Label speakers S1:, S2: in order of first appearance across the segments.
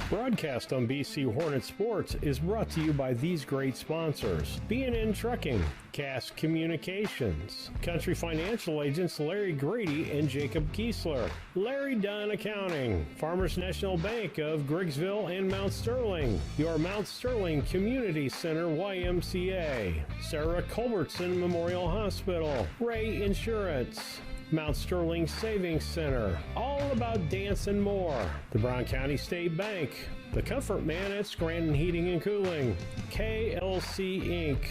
S1: Broadcast on BC Hornet Sports is brought to you by these great sponsors: B&N Trucking, Cass Communications, Country Financial Agents Larry Grady and Jacob Kiesler, Larry Dunn Accounting, Farmers National Bank of Griggsville and Mount Sterling, your Mount Sterling Community Center YMCA, Sarah Culbertson Memorial Hospital, Ray Insurance, Mount Sterling Savings Center, All About Dance and More, the Brown County State Bank, the Comfort Man at Scranton Heating and Cooling, KLC Inc.,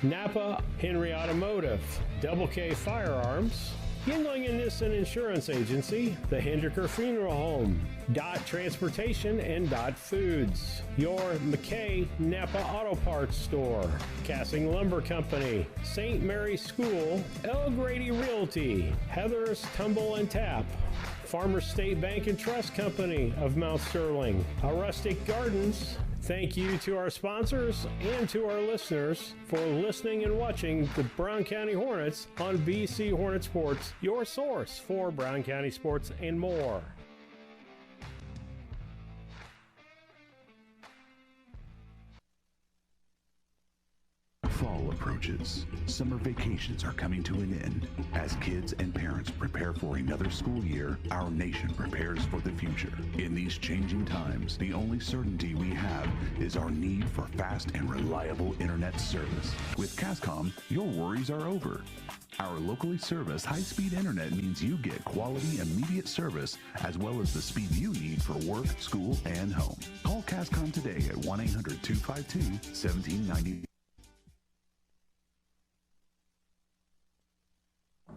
S1: Napa Henry Automotive, Double K Firearms, Yingling and Nissen Insurance Agency, the Hendricker Funeral Home, Dot Transportation and Dot Foods, your McKay Napa Auto Parts Store, Cassing Lumber Company, St. Mary's School, El Grady Realty, Heather's Tumble and Tap, Farmers State Bank and Trust Company of Mount Sterling, Rustic Gardens. Thank you to our sponsors and to our listeners for listening and watching the Brown County Hornets on BC Hornet Sports, your source for Brown County sports and more.
S2: Fall approaches. Summer vacations are coming to an end. As kids and parents prepare for another school year, our nation prepares for the future. In these changing times, the only certainty we have is our need for fast and reliable internet service. With Cascom, your worries are over. Our locally serviced high-speed internet means you get quality, immediate service, as well as the speed you need for work, school, and home. Call Cascom today at 1-800-252-1790.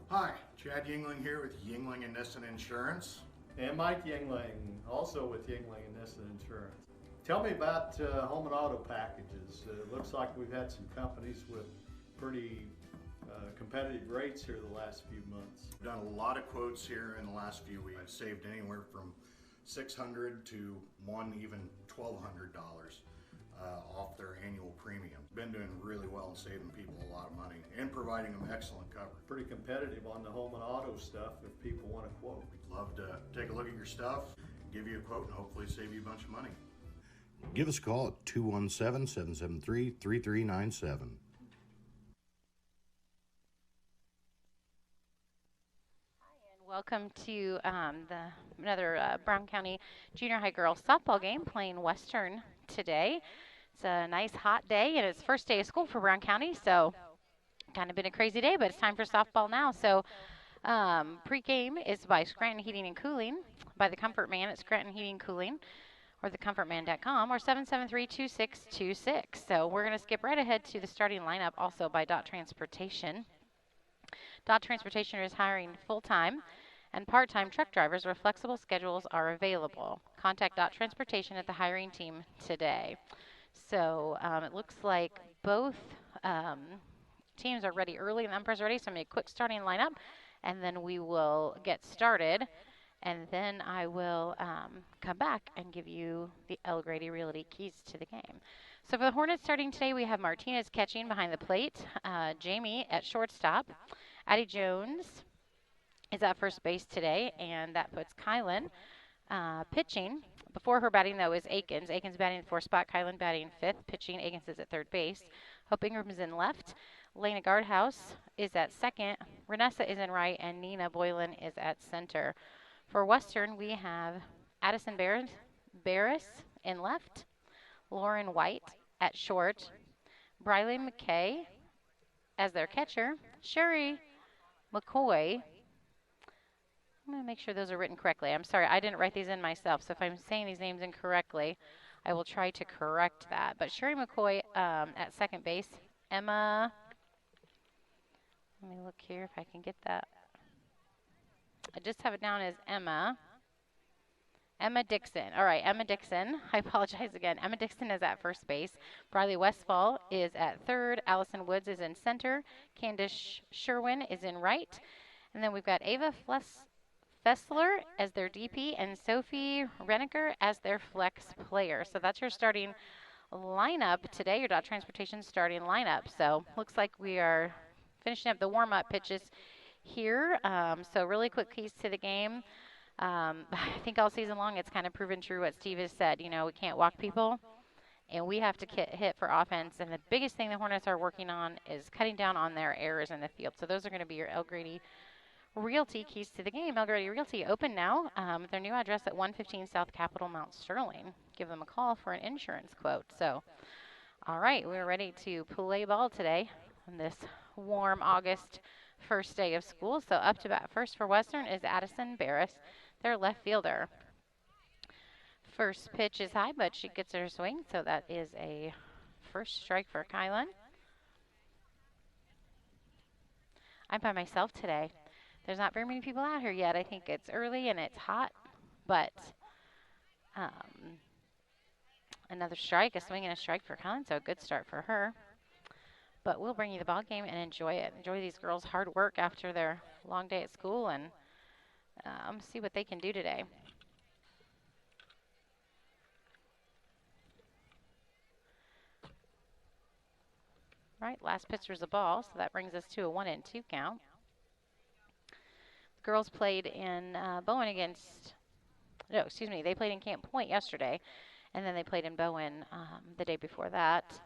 S3: Hi, Chad Yingling here with Yingling and Nissen Insurance.
S4: And Mike Yingling, also with Yingling and Nissen Insurance. Tell me about home and auto packages. It looks like we've had some companies with pretty competitive rates here the last few months.
S3: We've done a lot of quotes here in the last few weeks. I've saved anywhere from $600 to even $1,200 off their annual premium. Been doing really well and saving people a lot of money and providing them excellent coverage.
S4: Pretty competitive on the home and auto stuff if people want to quote.
S3: We'd love to take a look at your stuff, give you a quote, and hopefully save you a bunch of money.
S5: Give us a call at 217-773-3397.
S6: Welcome to another Brown County Junior High Girls Softball game playing Western today. It's a nice hot day and it's first day of school for Brown County, so kind of been a crazy day, but it's time for softball now. So pre-game is by Scranton Heating and Cooling, by the Comfort Man at Scranton Heating and Cooling, or thecomfortman.com, or 773-2626. So we're going to skip right ahead to the starting lineup, also by Dot Transportation. Dot Transportation is hiring full-time and part-time truck drivers where flexible schedules are available. Contact Dot Transportation at the hiring team today. So it looks like both teams are ready early and the umpires are ready. So I'm going to quick starting lineup and then we will get started. And then I will come back and give you the El Grady Realty keys to the game. So for the Hornets starting today, we have Martinez catching behind the plate, Jamie at shortstop, Addie Jones is at first base today, and that puts Kylan pitching. Before her batting, though, is Akins. Akins batting in the fourth spot, Kylan batting fifth. Pitching, Akins is at third base. Hope Ingram is in left. Lena Guardhouse is at second. Renessa is in right, and Nina Boylan is at center. For Western, we have Addison Barris in left, Lauren White at short, Briley McKay as their catcher, Sherry McCoy. I'm going to make sure those are written correctly. I'm sorry, I didn't write these in myself, so if I'm saying these names incorrectly, I will try to correct that. But Sherry McCoy at second base, Emma, let me look here if I can get that. I just have it down as Emma Dixon. All right, Emma Dixon. I apologize again. Emma Dixon is at first base. Briley Westfall is at third. Allison Woods is in center. Candace Sherwin is in right. And then we've got Ava Fessler as their DP and Sophie Reniker as their flex player. So that's your starting lineup today, your Dot Transportation starting lineup. So looks like we are finishing up the warm-up pitches here. So really quick keys to the game. I think all season long it's kind of proven true what Steve has said. You know, we can't walk people, and we have to hit for offense. And the biggest thing the Hornets are working on is cutting down on their errors in the field. So those are going to be your El Grady Realty keys to the game. El Grady Realty open now. Their new address at 115 South Capitol, Mount Sterling. Give them a call for an insurance quote. So, all right, we're ready to play ball today on this warm August first day of school. So up to bat first for Western is Addison Barris, their left fielder. First pitch is high, but she gets her swing, so that is a first strike for Kylan. I'm by myself today. There's not very many people out here yet. I think it's early and it's hot, but another strike, a swing and a strike for Kylan, so a good start for her. But we'll bring you the ball game and enjoy it. Enjoy these girls' hard work after their long day at school and see what they can do today. Right, last pitch was a ball, so that brings us to a 1-2 count. The girls played in Bowen against, no, excuse me, they played in Camp Point yesterday, and then they played in Bowen the day before that.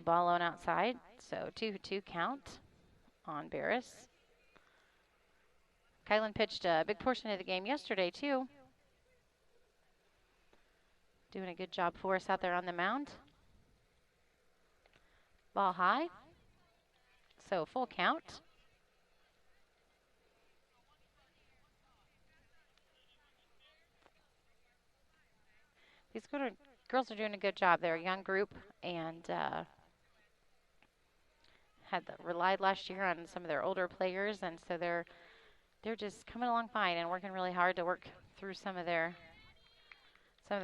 S6: Ball on outside, so 2-2 count on Barris. Kylan pitched a big portion of the game yesterday, too. Doing a good job for us out there on the mound. Ball high, so full count. These girls are doing a good job. They're a young group and relied last year on some of their older players, and so they're just coming along fine and working really hard to work through some of the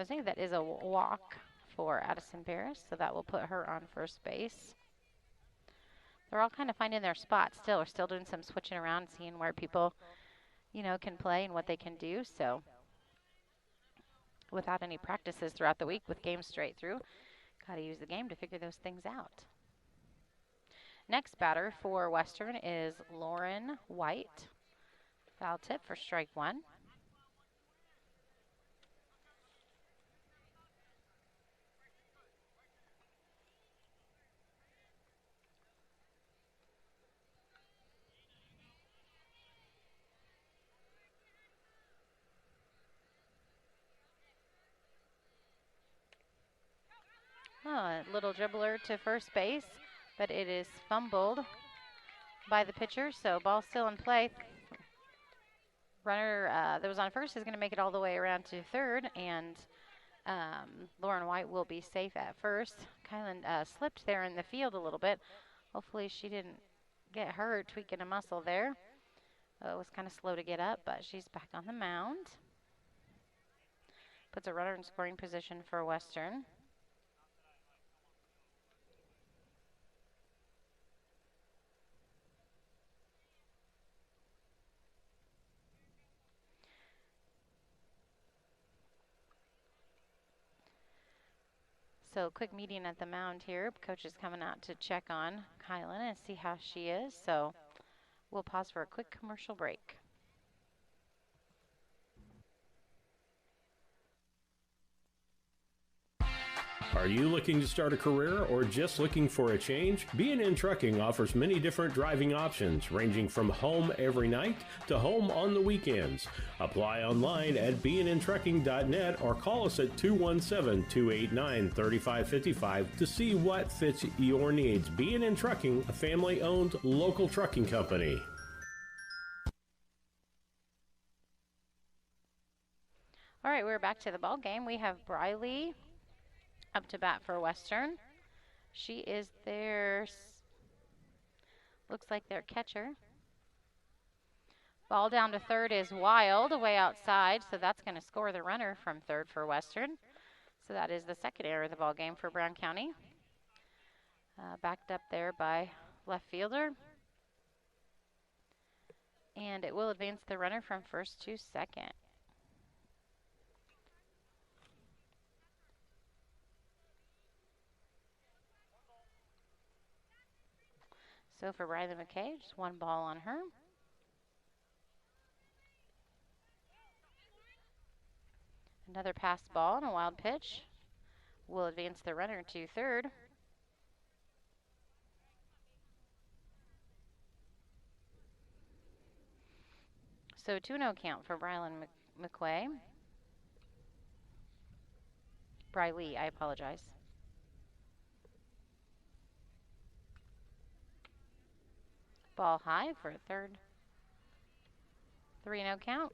S6: things. That is a walk for Addison Barris, so that will put her on first base. They're all kind of finding their spot still. We're still doing some switching around, seeing where people, you know, can play and what they can do. So without any practices throughout the week with games straight through, got to use the game to figure those things out. Next batter for Western is Lauren White. Foul tip for strike one. A little dribbler to first base, but it is fumbled by the pitcher, so ball still in play. Runner that was on first is going to make it all the way around to third, and Lauren White will be safe at first. Kylan slipped there in the field a little bit. Hopefully she didn't get hurt tweaking a muscle there. It was kind of slow to get up, but she's back on the mound. Puts a runner in scoring position for Western. So quick meeting at the mound here. Coach is coming out to check on Kylan and see how she is. So we'll pause for a quick commercial break.
S1: Are you looking to start a career or just looking for a change? B&N Trucking offers many different driving options, ranging from home every night to home on the weekends. Apply online at bnntrucking.net or call us at 217-289-3555 to see what fits your needs. B&N Trucking, a family-owned local trucking company.
S6: All right, we're back to the ball game. We have Briley up to bat for Western. She is their, looks like their catcher. Ball down to third is Wild, away outside, so that's going to score the runner from third for Western. So that is the second error of the ball game for Brown County. Backed up there by left fielder. And it will advance the runner from first to second. So for Riley McKay, just one ball on her. Another passed ball and a wild pitch will advance the runner to third. So 2-0 count for Brylan McQuay. Briley, I apologize. Ball high for a third. 3-0 count.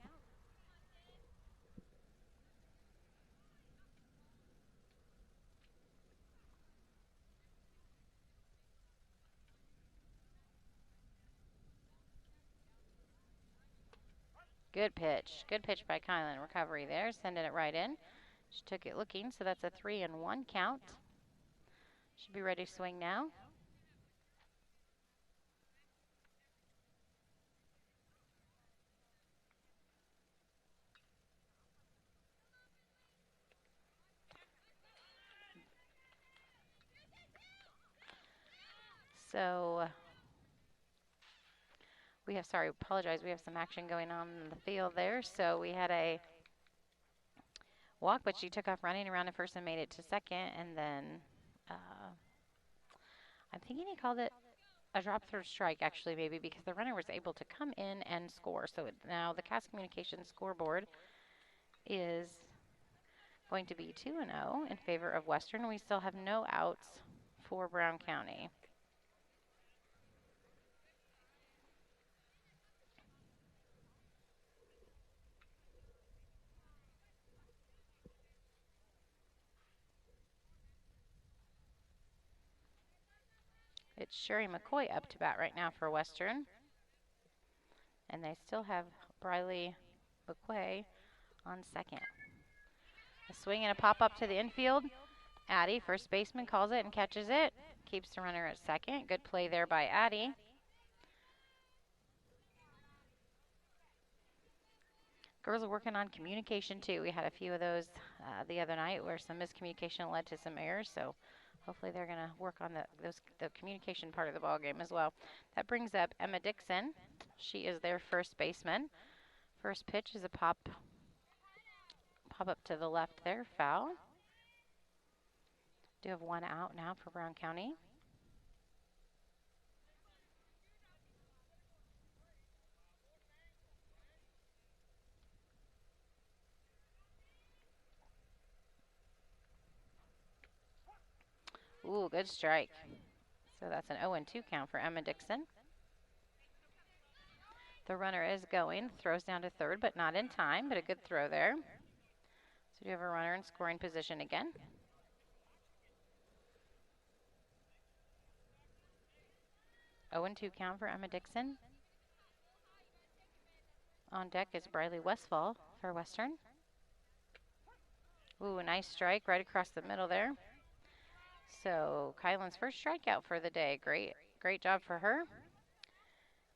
S6: Good pitch. Good pitch by Kylan. Recovery there. Sending it right in. She took it looking, so that's a 3-1 count. Should be ready to swing now. So we have, apologize, we have some action going on in the field there. So we had a walk, but she took off running around at first and made it to second. And then I'm thinking he called it a drop through strike, actually, maybe, because the runner was able to come in and score. So now the Cass Communications scoreboard is going to be 2-0 in favor of Western. We still have no outs for Brown County. It's Sherry McCoy up to bat right now for Western. And they still have Briley McQuay on second. A swing and a pop up to the infield. Addie, first baseman, calls it and catches it. Keeps the runner at second. Good play there by Addie. Girls are working on communication too. We had a few of those the other night where some miscommunication led to some errors. So hopefully they're going to work on the communication part of the ball game as well. That brings up Emma Dixon. She is their first baseman. First pitch is a pop up to the left there, foul. Do have one out now for Brown County. Ooh, good strike. So that's an 0-2 count for Emma Dixon. The runner is going, throws down to third, but not in time, but a good throw there. So you have a runner in scoring position again. Oh, 0-2 count for Emma Dixon. On deck is Briley Westfall for Western. Ooh, a nice strike right across the middle there. So Kylan's first strikeout for the day. Great job for her.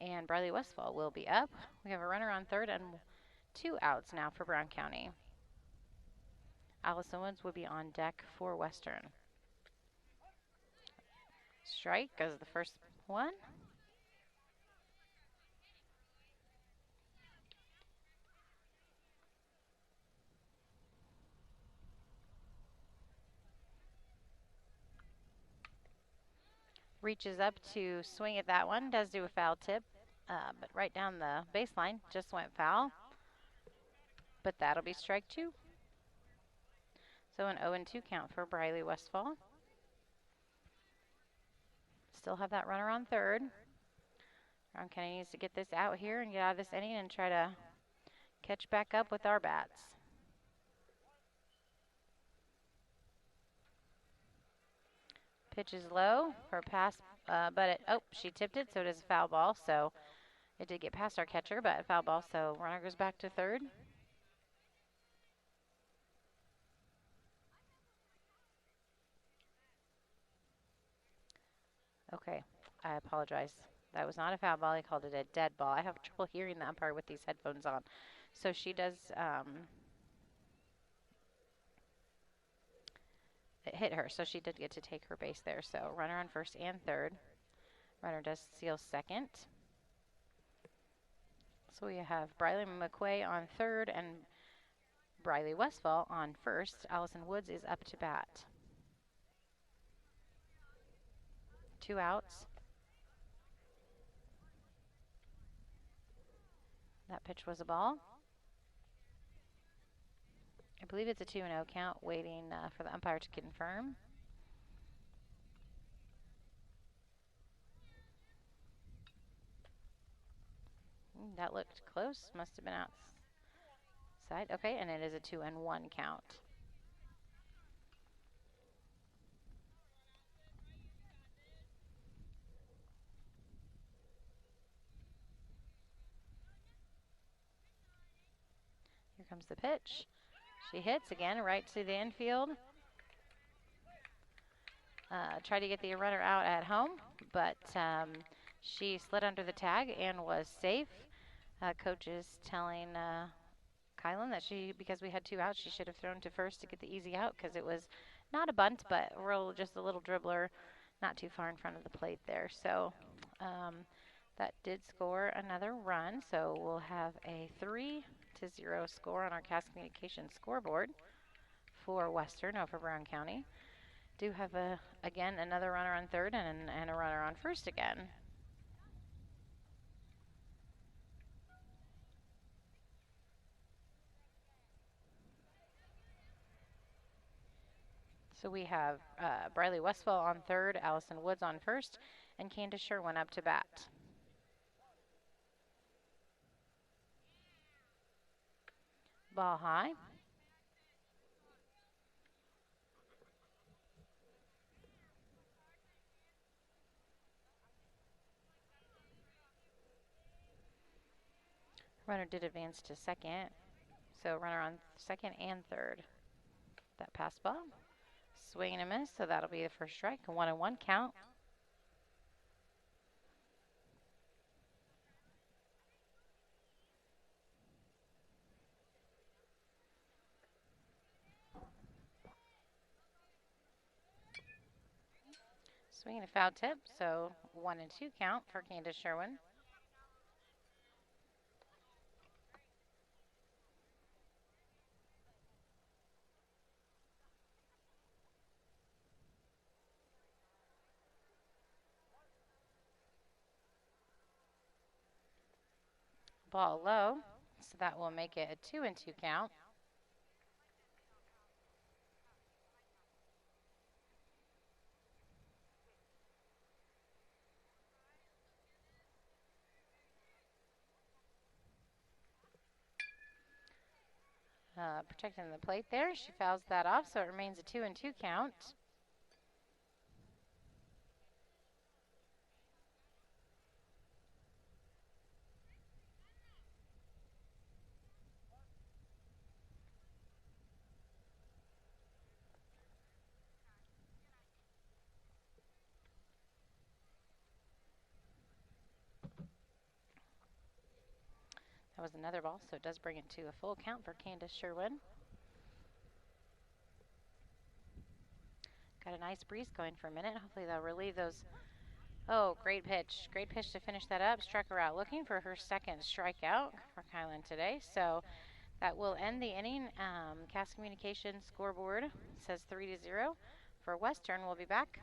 S6: And Briley Westfall will be up. We have a runner on third and 2 outs now for Brown County. Allison Woods will be on deck for Western. Strike goes the first one. Reaches up to swing at that one. Does do a foul tip, but right down the baseline. Just went foul. But that'll be strike 2. So an 0-2 count for Briley Westfall. Still have that runner on third. Brown County needs to get this out here and get out of this inning and try to catch back up with our bats. Pitch is low for a pass, but she tipped it, so it is a foul ball. So it did get past our catcher, but a foul ball, so runner goes back to third. Okay, I apologize. That was not a foul ball. He called it a dead ball. I have trouble hearing the umpire with these headphones on. So she does it hit her, so she did get to take her base there. So runner on first and third. Runner does steal second. So we have Briley McQuay on third and Briley Westfall on first. Allison Woods is up to bat. 2 outs. That pitch was a ball. I believe it's a 2-0 count, waiting for the umpire to confirm. That looked close. Must have been outside. Okay, and it is a 2-1 count. Here comes the pitch. She hits again right to the infield. Tried to get the runner out at home, but she slid under the tag and was safe. Coach is telling Kylan that because we had 2 outs, she should have thrown to first to get the easy out, because it was not a bunt, but just a little dribbler, not too far in front of the plate there. So that did score another run. So we'll have a 3-0 score on our Cass Communications scoreboard for Western over Brown County. Do have again another runner on third and a runner on first again. So we have Briley Westfall on third, Allison Woods on first, and Candace Sherwin up to bat. Ball high. Runner did advance to second, so runner on second and third. That pass ball. Swing and a miss, so that'll be the first strike. A 1-1 count. Swing and a foul tip, so 1-2 count for Candace Sherwin. Ball low, so that will make it a 2-2 count. Protecting the plate there. She fouls that off, so it remains a 2-2 count. That was another ball, so it does bring it to a full count for Candace Sherwin. Got a nice breeze going for a minute. Hopefully they'll relieve those. Oh, great pitch. Great pitch to finish that up. Struck her out looking for her second strikeout for Kylan today. So that will end the inning. Cass Communications scoreboard says 3-0 for Western. We'll be back.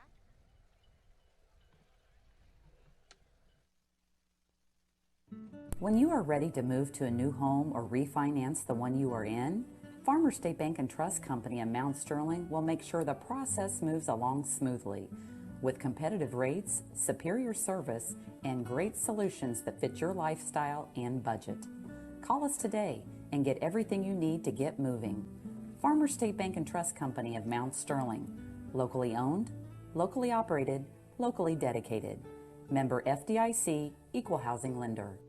S7: When you are ready to move to a new home or refinance the one you are in, Farmers State Bank and Trust Company of Mount Sterling will make sure the process moves along smoothly. With competitive rates, superior service, and great solutions that fit your lifestyle and budget. Call us today and get everything you need to get moving. Farmers State Bank and Trust Company of Mount Sterling. Locally owned, locally operated, locally dedicated. Member FDIC, Equal Housing Lender.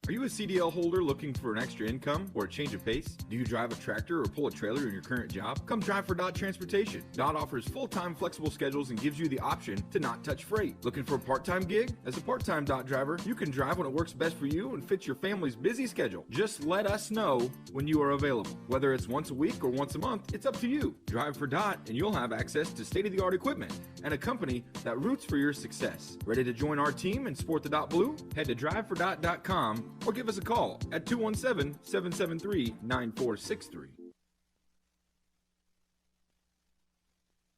S8: Are you a CDL holder looking for an extra income or a change of pace? Do you drive a tractor or pull a trailer in your current job? Come drive for Dot Transportation. Dot offers full-time flexible schedules and gives you the option to not touch freight. Looking for a part-time gig? As a part-time Dot driver, you can drive when it works best for you and fits your family's busy schedule. Just let us know when you are available. Whether it's once a week or once a month, it's up to you. Drive for Dot and you'll have access to state-of-the-art equipment and a company that roots for your success. Ready to join our team and sport the Dot Blue? Head to drivefordot.com or give us a call at 217-773-9463.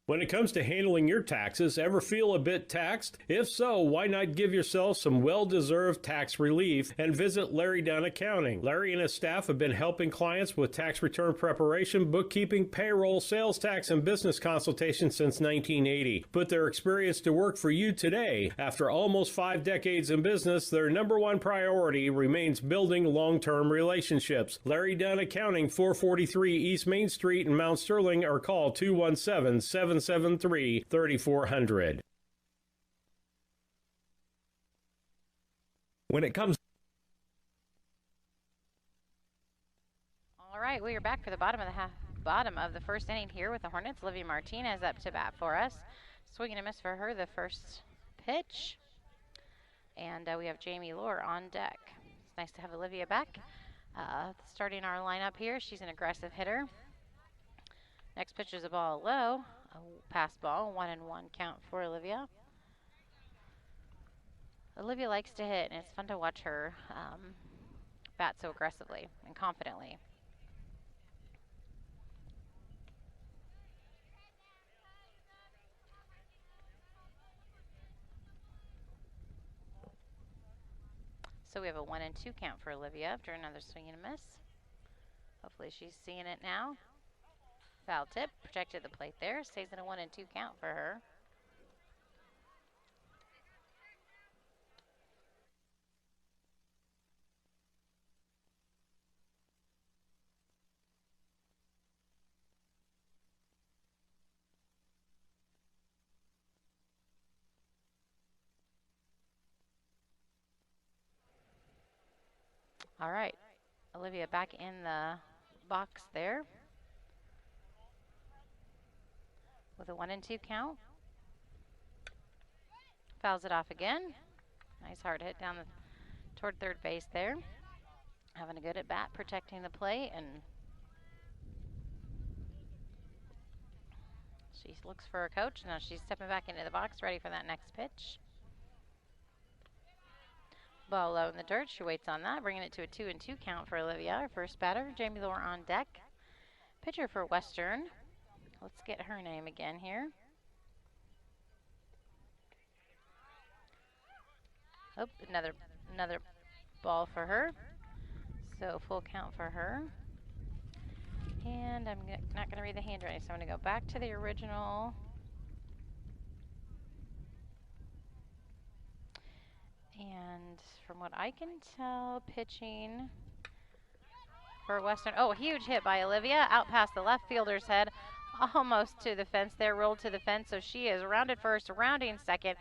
S1: When it comes to handling your taxes, ever feel a bit taxed? If so, why not give yourself some well-deserved tax relief and visit Larry Dunn Accounting. Larry and his staff have been helping clients with tax return preparation, bookkeeping, payroll, sales tax, and business consultation since 1980. Put their experience to work for you today. After almost 5 decades in business, their number one priority remains building long-term relationships. Larry Dunn Accounting, 443 East Main Street in Mount Sterling, or call 217-773-3400.
S9: When it comes.
S6: All right, we are back for the bottom of the first inning here with the Hornets. Olivia Martinez up to bat for us. Swing and a miss for her the first pitch. And we have Jamie Lohr on deck. It's nice to have Olivia back. Starting our lineup here, she's an aggressive hitter. Next pitch is a ball low, a pass ball, 1-1 count for Olivia. Olivia likes to hit, and it's fun to watch her bat so aggressively and confidently. So we have a 1-2 count for Olivia after another swing and a miss. Hopefully she's seeing it now. Foul tip, protected the plate there. Stays in a 1-2 count for her. All right, Olivia back in the box there with a 1-2 count. Fouls it off again. Nice hard hit down toward third base there. Having a good at bat, protecting the plate, and she looks for a coach. Now she's stepping back into the box, ready for that next pitch. Ball low in the dirt. She waits on that, bringing it to a 2-2 count for Olivia. Our first batter, Jamie Lohr on deck. Pitcher for Western. Let's get her name again here. Oh, another ball for her. So full count for her. And I'm not going to read the handwriting, so I'm going to go back to the original. And from what I can tell, pitching for Western. Oh, huge hit by Olivia. Out past the left fielder's head. Almost to the fence there. Rolled to the fence. So she is rounded first, rounding second.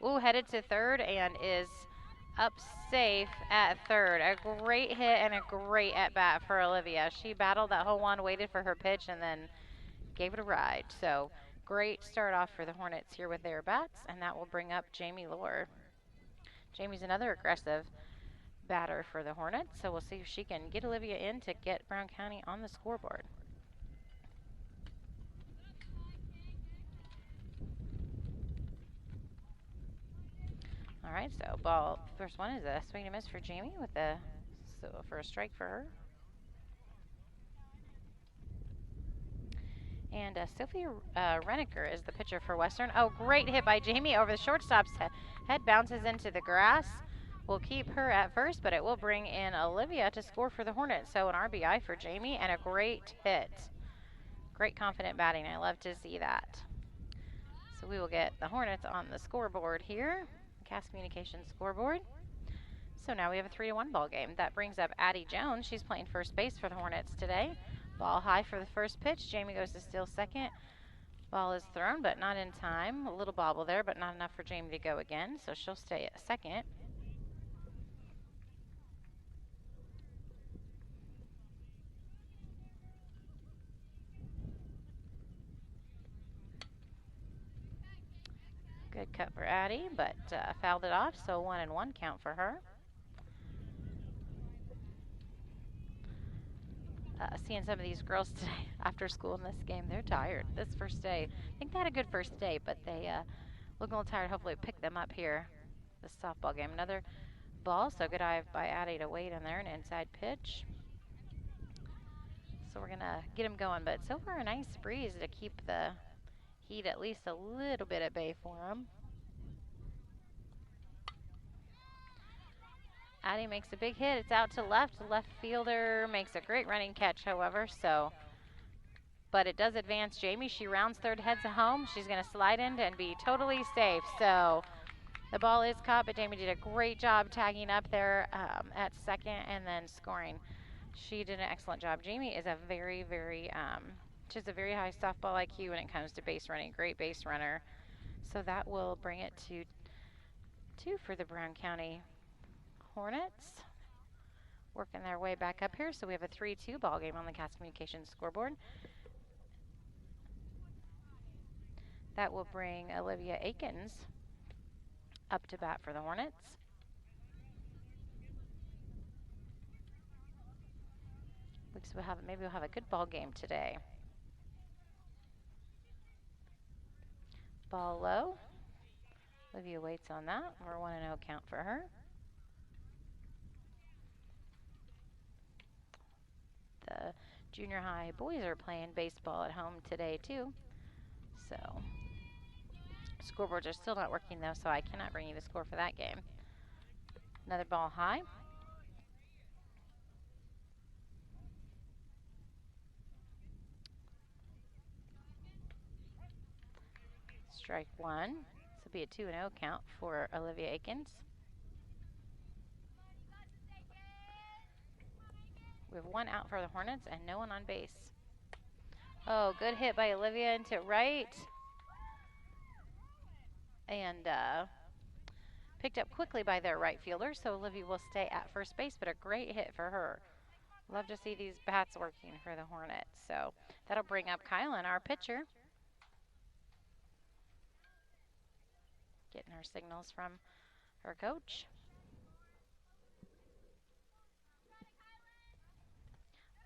S6: Ooh, headed to third and is up safe at third. A great hit and a great at-bat for Olivia. She battled that whole one, waited for her pitch, and then gave it a ride. So great start off for the Hornets here with their bats, and that will bring up Jamie Lohr. Jamie's another aggressive batter for the Hornets, so we'll see if she can get Olivia in to get Brown County on the scoreboard. All right, so first one is a swing and a miss for Jamie with for a strike for her. And Sophia Reniker is the pitcher for Western. Oh, great hit by Jamie over the shortstop's head. Head bounces into the grass. We'll keep her at first, but it will bring in Olivia to score for the Hornets. So an RBI for Jamie and a great hit. Great confident batting. I love to see that. So we will get the Hornets on the scoreboard here. Cass Communications scoreboard. So now we have a 3-1 ball game. That brings up Addie Jones. She's playing first base for the Hornets today. Ball high for the first pitch. Jamie goes to steal second. Ball is thrown, but not in time. A little bobble there, but not enough for Jamie to go again. So she'll stay at second. Good cut for Addie, but fouled it off, so 1-1 count for her. Seeing some of these girls today after school in this game, they're tired. This first day, I think they had a good first day, but they look a little tired. Hopefully pick them up here, this softball game. Another ball. So good eye by Addie to wait in there, an inside pitch. So we're going to get him going, but so far a nice breeze to keep the heat at least a little bit at bay for him. Addie makes a big hit. It's out to left. The left fielder makes a great running catch, however, but it does advance Jamie. She rounds third, heads home. She's going to slide in and be totally safe. So the ball is caught, but Jamie did a great job tagging up there at second and then scoring. She did an excellent job. Jamie is a very, very, she has a very high softball IQ when it comes to base running. Great base runner. So that will bring it to 2 for the Brown County Hornets. Working their way back up here. So we have a 3-2 ball game on the Cass Communications scoreboard. That will bring Olivia Akins up to bat for the Hornets. Maybe we'll have a good ball game today. Ball low. Olivia waits on that. We're 1-0 count for her. The junior high boys are playing baseball at home today too. So scoreboards are still not working though, so I cannot bring you the score for that game. Another ball high. Strike 1. This will be a 2-0 count for Olivia Akins. We have 1 out for the Hornets and no one on base. Oh, good hit by Olivia into right. And picked up quickly by their right fielder, so Olivia will stay at first base, but a great hit for her. Love to see these bats working for the Hornets. So that'll bring up Kylan, our pitcher. Getting her signals from her coach.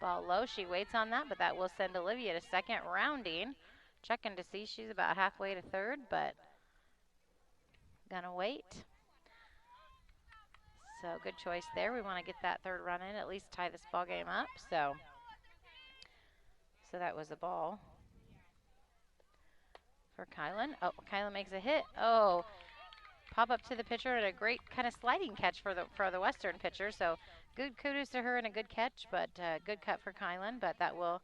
S6: Ball low, she waits on that, but that will send Olivia to second, rounding. Checking to see, she's about halfway to third, but gonna wait. So good choice there. We want to get that third run in, at least tie this ball game up. So that was a ball for Kylan. Oh, Kylan makes a hit. Oh, pop up to the pitcher and a great kind of sliding catch for the Western pitcher. So good kudos to her and a good catch, but good cut for Kylan, but that will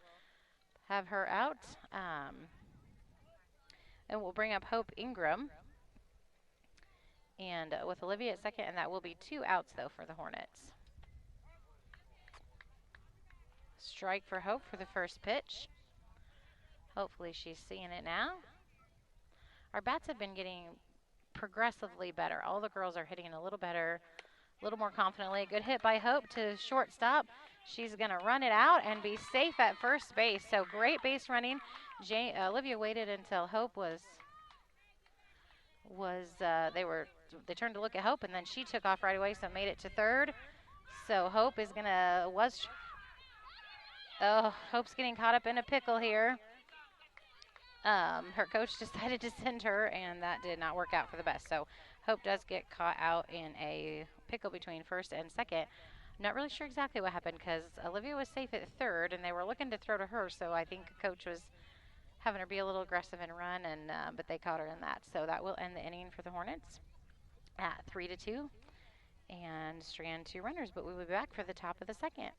S6: have her out. And we'll bring up Hope Ingram. And with Olivia at second, and that will be 2 outs though for the Hornets. Strike for Hope for the first pitch. Hopefully she's seeing it now. Our bats have been getting progressively better. All the girls are hitting a little better, a little more confidently. Good hit by Hope to shortstop. She's going to run it out and be safe at first base. So great base running. Olivia waited until Hope they turned to look at Hope, and then she took off right away, so made it to third. So Hope is Hope's getting caught up in a pickle here. Her coach decided to send her, and that did not work out for the best. So Hope does get caught out in a pickle between first and second. Not really sure exactly what happened because Olivia was safe at third, and they were looking to throw to her, so I think the coach was having her be a little aggressive and run, and but they caught her in that. So that will end the inning for the Hornets at 3-2, and strand 2 runners, but we will be back for the top of the second.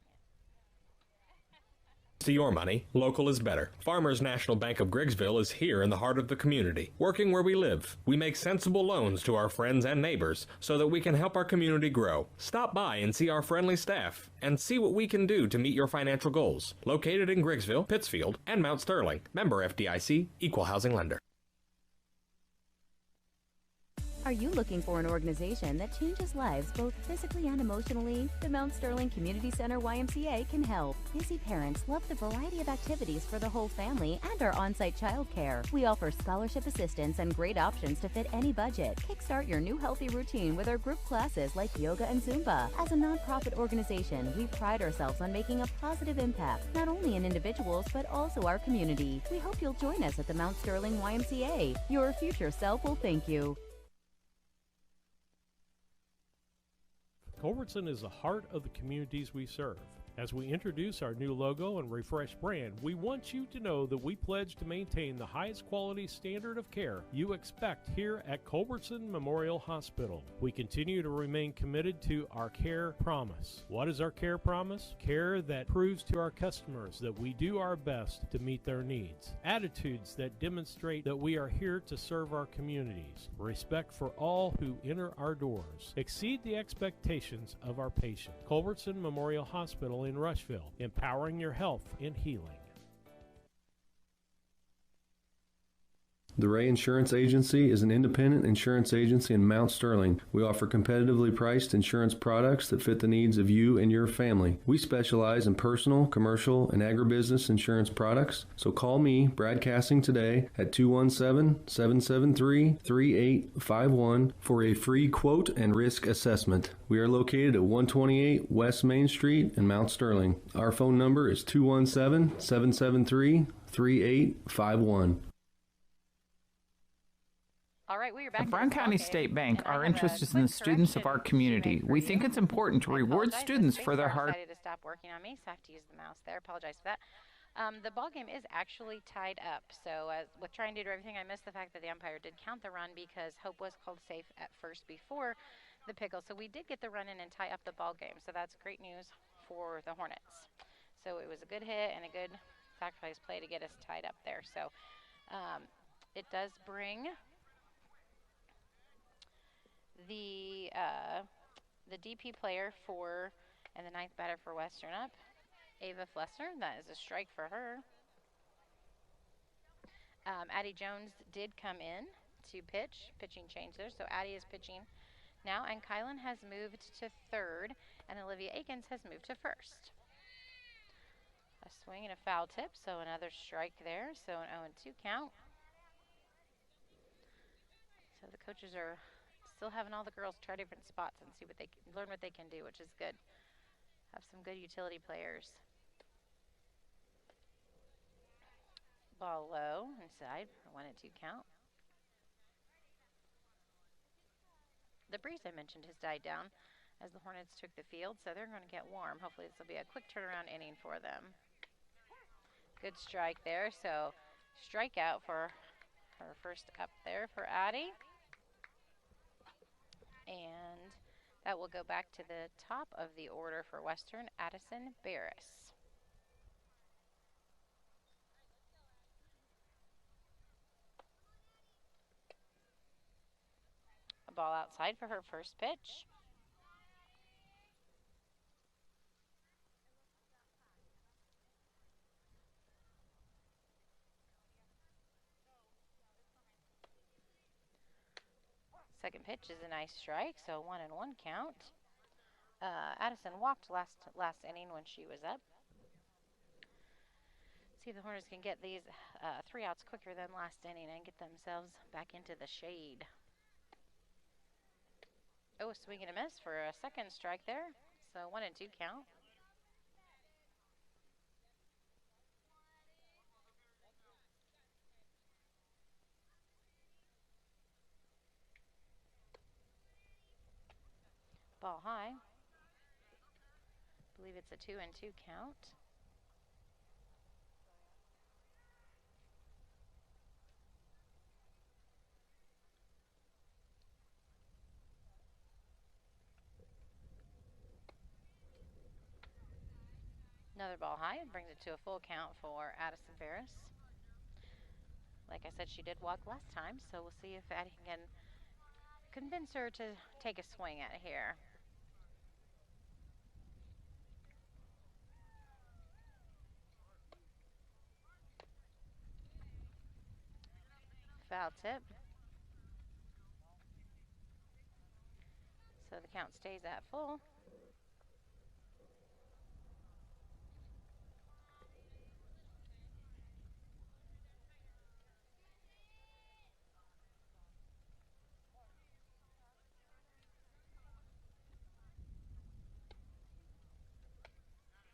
S1: To your money, local is better. Farmers National Bank of Griggsville is here in the heart of the community, working where we live. We make sensible loans to our friends and neighbors so that we can help our community grow. Stop by and see our friendly staff and see what we can do to meet your financial goals. Located in Griggsville, Pittsfield, and Mount Sterling. Member FDIC, Equal Housing Lender.
S9: Are you looking for an organization that changes lives both physically and emotionally? The Mount Sterling Community Center YMCA can help. Busy parents love the variety of activities for the whole family and our on-site childcare. We offer scholarship assistance and great options to fit any budget. Kickstart your new healthy routine with our group classes like yoga and Zumba. As a nonprofit organization, we pride ourselves on making a positive impact, not only in individuals, but also our community. We hope you'll join us at the Mount Sterling YMCA. Your future self will thank you.
S1: Culbertson is the heart of the communities we serve. As we introduce our new logo and refreshed brand, we want you to know that we pledge to maintain the highest quality standard of care you expect here at Culbertson Memorial Hospital. We continue to remain committed to our care promise. What is our care promise? Care that proves to our customers that we do our best to meet their needs. Attitudes that demonstrate that we are here to serve our communities. Respect for all who enter our doors. Exceed the expectations of our patient. Culbertson Memorial Hospital in Rushville, empowering your health and healing.
S10: The Ray Insurance Agency is an independent insurance agency in Mount Sterling. We offer competitively priced insurance products that fit the needs of you and your family. We specialize in personal, commercial, and agribusiness insurance products. So call me, Brad Cassing, today at 217-773-3851 for a free quote and risk assessment. We are located at 128 West Main Street in Mount Sterling. Our phone number is 217-773-3851.
S6: All right, we are back.
S11: At Brown County State Bank, our interest is in the students of our community. We think it's important to reward students for their hard.
S6: Decided to stop working on me, so I have to use the mouse there. Apologize for that. The ball game is actually tied up. So with trying to do everything, I missed the fact that the umpire did count the run because Hope was called safe at first before the pickle. So we did get the run in and tie up the ball game. So that's great news for the Hornets. So it was a good hit and a good sacrifice play to get us tied up there. So it does bring the DP player for and the ninth batter for Western up, Ava Flessner. That is a strike for her. Addie Jones did come in to pitching change there, so Addie is pitching now, and Kylan has moved to third, and Olivia Akins has moved to first. A swing and a foul tip, so another strike there, so an 0-2 count. So the coaches are still having all the girls try different spots and see what they can learn what they can do, which is good. Have some good utility players. Ball low inside for 1-2 count. The breeze I mentioned has died down as the Hornets took the field, so they're going to get warm. Hopefully this will be a quick turnaround inning for them. Good strike there, so strikeout for her first up there for Addie. And that will go back to the top of the order for Western, Addison Barris. A ball outside for her first pitch. Second pitch is a nice strike, so 1-1 count. Addison walked last inning when she was up. See if the Hornets can get these 3 outs quicker than last inning and get themselves back into the shade. Oh, a swing and a miss for a second strike there, so 1-2 count. Ball high. I believe it's a 2-2 count. Another ball high brings it to a full count for Addison Barris. Like I said, she did walk last time, so we'll see if Addie can convince her to take a swing at it here. Foul tip. So the count stays at full.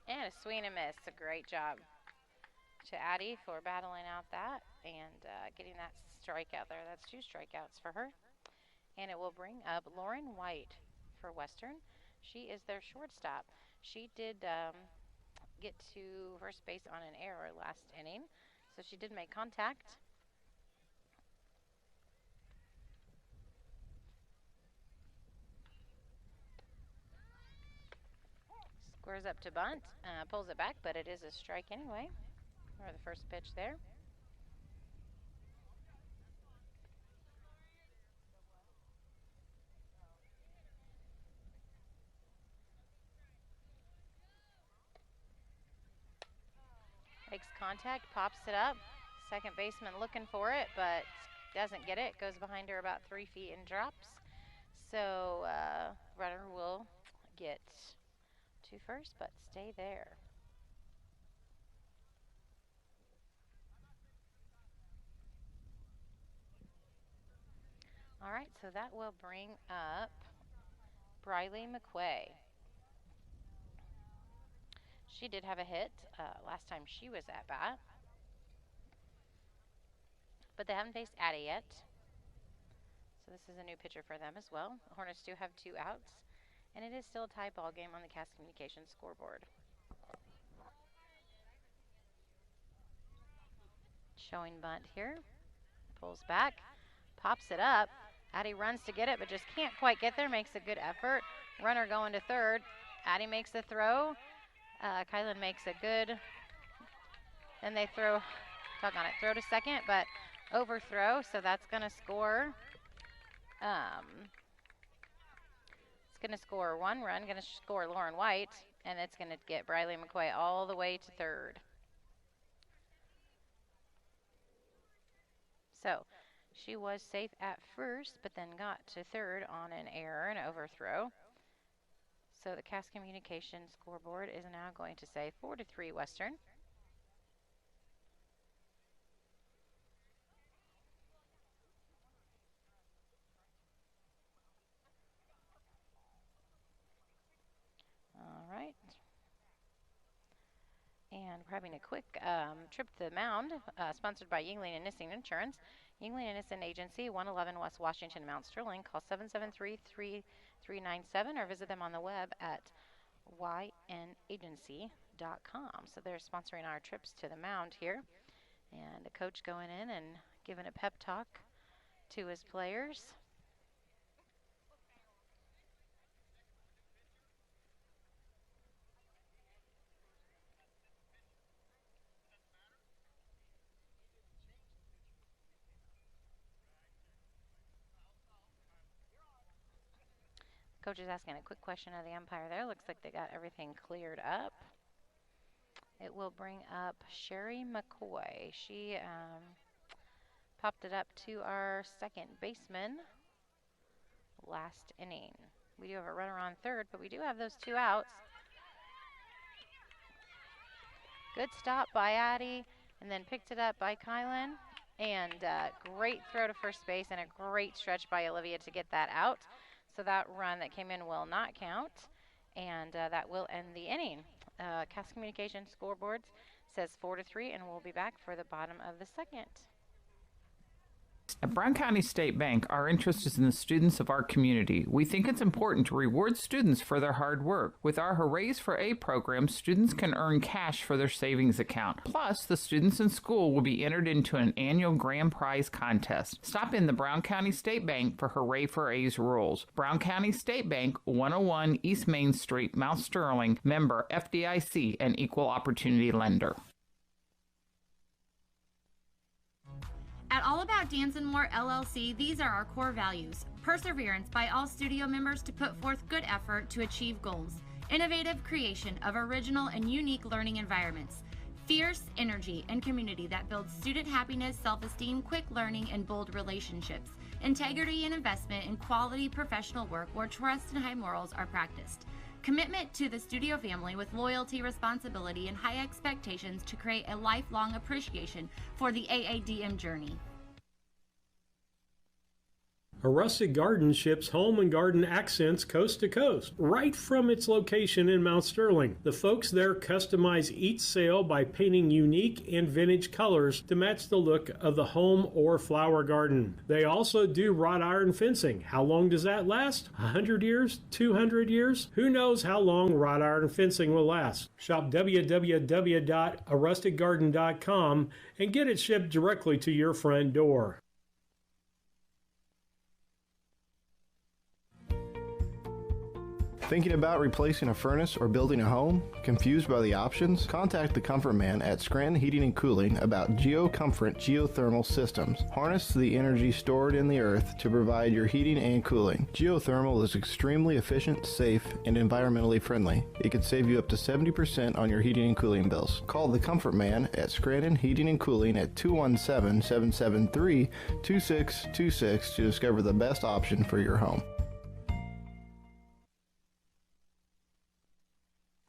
S6: And a swing and a miss. A great job to Addie for battling out that and getting that strikeout there. That's 2 strikeouts for her. And it will bring up Lauren White for Western. She is their shortstop. She did get to first base on an error last inning, so she did make contact. Squares up to bunt, pulls it back, but it is a strike anyway, or the first pitch there. Makes contact, pops it up. Second baseman looking for it, but doesn't get it. Goes behind her about 3 feet and drops. So runner will get to first, but stay there. All right, so that will bring up Briley McQuay. She did have a hit last time she was at bat, but they haven't faced Addie yet. So this is a new pitcher for them as well. The Hornets do have 2 outs, and it is still a tie ball game on the Cass Communications scoreboard. Showing bunt here. Pulls back, pops it up. Addie runs to get it, but just can't quite get there. Makes a good effort. Runner going to third. Addie makes a throw. Kylan makes a good, then they throw to second, but overthrow, so that's going to score, it's going to score 1 run, going to score Lauren White, and it's going to get Briley McQuay all the way to third. So she was safe at first, but then got to third on an error and overthrow. So the Cass Communications scoreboard is now going to say 4-3 Western. All right. And we're having a quick trip to the mound, sponsored by Yingling and Nissing Insurance. Yingling and Nissing Agency, 111 West Washington, Mount Sterling. Call 773-3397 or visit them on the web at ynagency.com. So they're sponsoring our trips to the mound here. And a coach going in and giving a pep talk to his players. Coach is asking a quick question of the umpire there. Looks like they got everything cleared up. It will bring up Sherry McCoy. She popped it up to our second baseman last inning. We do have a runner on third, but we do have those 2 outs. Good stop by Addie, and then picked it up by Kylan. And great throw to first base and a great stretch by Olivia to get that out. So that run that came in will not count, and that will end the inning. Cass Communications scoreboard says 4-3, and we'll be back for the bottom of the second.
S11: At Brown County State Bank, our interest is in the students of our community. We think it's important to reward students for their hard work. With our Hoorays for A program, students can earn cash for their savings account. Plus, the students in school will be entered into an annual grand prize contest. Stop in the Brown County State Bank for Hooray for A's rules. Brown County State Bank, 101 East Main Street, Mount Sterling, member FDIC, and equal opportunity lender.
S12: At All About Dance and More LLC, these are our core values. Perseverance by all studio members to put forth good effort to achieve goals. Innovative creation of original and unique learning environments. Fierce energy and community that builds student happiness, self-esteem, quick learning, and bold relationships. Integrity and investment in quality professional work where trust and high morals are practiced. Commitment to the studio family with loyalty, responsibility, and high expectations to create a lifelong appreciation for the AADM journey.
S1: A Rustic Garden ships home and garden accents coast to coast, right from its location in Mount Sterling. The folks there customize each sail by painting unique and vintage colors to match the look of the home or flower garden. They also do wrought iron fencing. How long does that last? 100 years? 200 years? Who knows how long wrought iron fencing will last? Shop www.arusticgarden.com and get it shipped directly to your front door.
S13: Thinking about replacing a furnace or building a home? Confused by the options? Contact the Comfort Man at Scranton Heating and Cooling about GeoComfort geothermal systems. Harness the energy stored in the earth to provide your heating and cooling. Geothermal is extremely efficient, safe, and environmentally friendly. It can save you up to 70% on your heating and cooling bills. Call the Comfort Man at Scranton Heating and Cooling at 217-773-2626 to discover the best option for your home.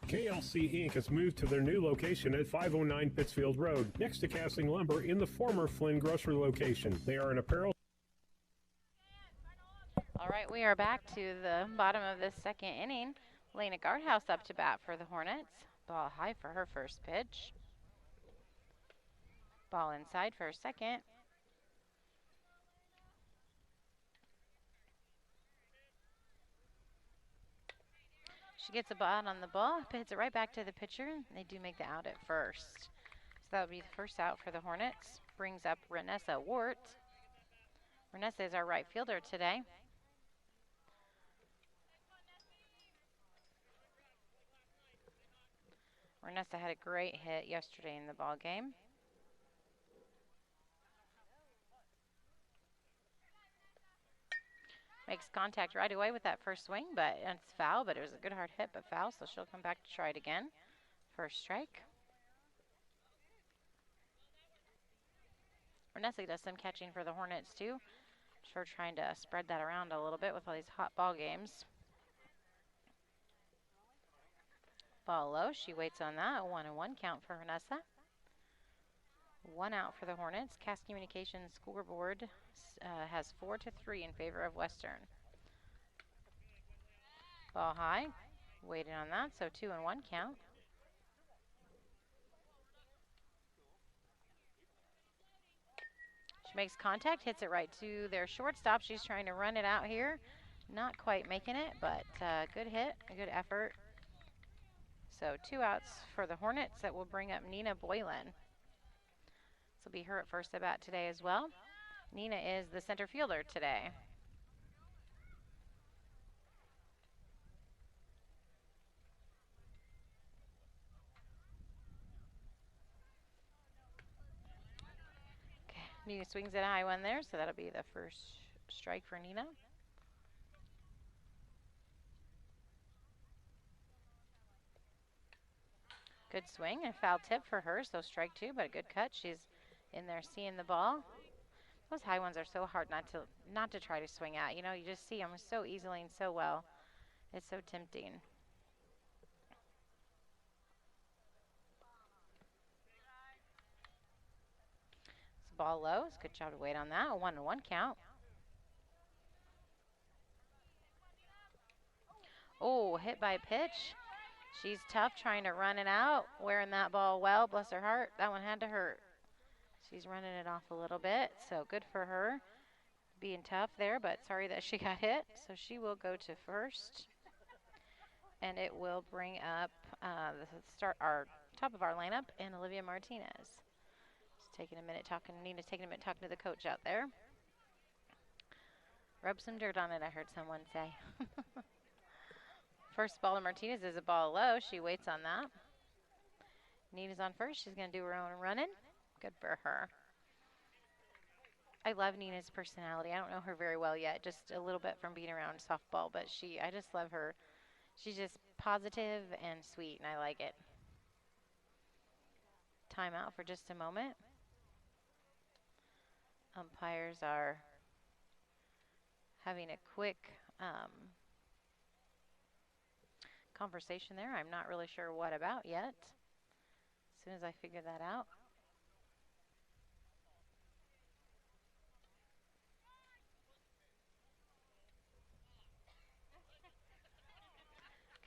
S1: KLC Inc. has moved to their new location at 509 Pittsfield Road, next to Casting Lumber in the former Flynn Grocery location. They are an apparel.
S6: All right, we are back to the bottom of this second inning. Lena Guardhouse up to bat for the Hornets. Ball high for her first pitch. Ball inside for her second. She gets a bat on the ball, hits it right back to the pitcher. They do make the out at first. So that would be the first out for the Hornets. Brings up Renessa Wart. Renessa is our right fielder today. Renessa had a great hit yesterday in the ball game. Makes contact right away with that first swing, but it's foul, but it was a good hard hit, but foul, so she'll come back to try it again. First strike. Renessa does some catching for the Hornets too. Sure trying to spread that around a little bit with all these hot ball games. Ball low, she waits on that. A 1-1 count for Renessa. One out for the Hornets. Cass Communications scoreboard has 4-3 in favor of Western. Ball high, waiting on that, so 2-1 count. She makes contact, hits it right to their shortstop. She's trying to run it out here. Not quite making it, but good hit, a good effort. So 2 outs for the Hornets. That will bring up Nina Boylan. This will be her at first at bat today as well. Nina is the center fielder today. Okay, Nina swings at a high one there, so that'll be the first strike for Nina. Good swing and foul tip for her, so strike 2, but a good cut. She's in there seeing the ball. Those high ones are so hard not to try to swing at. You know, you just see them so easily and so well. It's so tempting. It's ball low. It's a good job to wait on that. A 1-1 count. Oh, hit by pitch. She's tough trying to run it out, wearing that ball well, bless her heart. That one had to hurt. She's running it off a little bit, so good for her. Being tough there, but sorry that she got hit. So she will go to first. And it will bring up our top of our lineup, and Olivia Martinez. Just taking a minute talking, Nina's taking a minute talking to the coach out there. Rub some dirt on it, I heard someone say. First ball to Martinez is a ball low. She waits on that. Nina's on first. She's going to do her own running. Good for her. I love Nina's personality. I don't know her very well yet, just a little bit from being around softball, but I just love her. She's just positive and sweet, and I like it. Timeout for just a moment. Umpires are having a quick conversation there. I'm not really sure what about yet. As soon as I figure that out.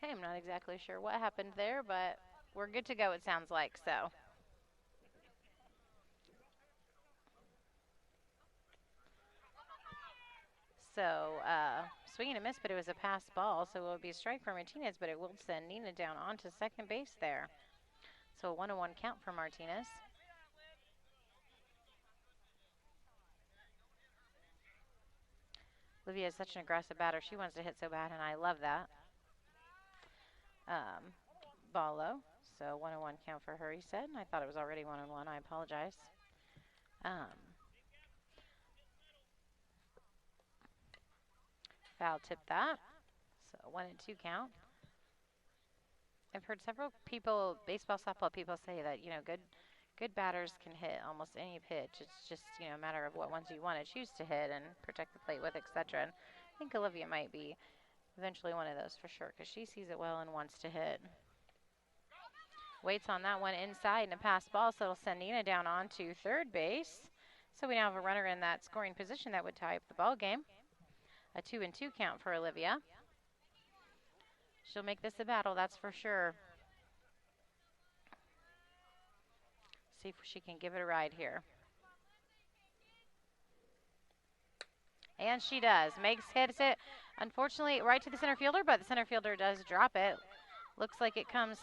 S6: Okay, I'm not exactly sure what happened there, but we're good to go, it sounds like, so. So, swing and a miss, but it was a pass ball, so it will be a strike for Martinez, but it will send Nina down onto second base there. So a 1-1 count for Martinez. Olivia is such an aggressive batter. She wants to hit so bad, and I love that. Ball low, so 1-1 count for her, he said. I thought it was already 1-1. I apologize. Foul tip that, so 1-2 count. I've heard several people, baseball, softball people say that, you know, good batters can hit almost any pitch. It's just, you know, a matter of what ones you want to choose to hit and protect the plate with, etc. And I think Olivia might be eventually one of those for sure, because she sees it well and wants to hit. Waits on that one inside and a pass ball, so it'll send Nina down onto third base. So we now have a runner in that scoring position that would tie up the ball game. A 2-2 count for Olivia. She'll make this a battle, that's for sure. See if she can give it a ride here. And she does. Hits it, unfortunately, right to the center fielder, but the center fielder does drop it. Looks like it comes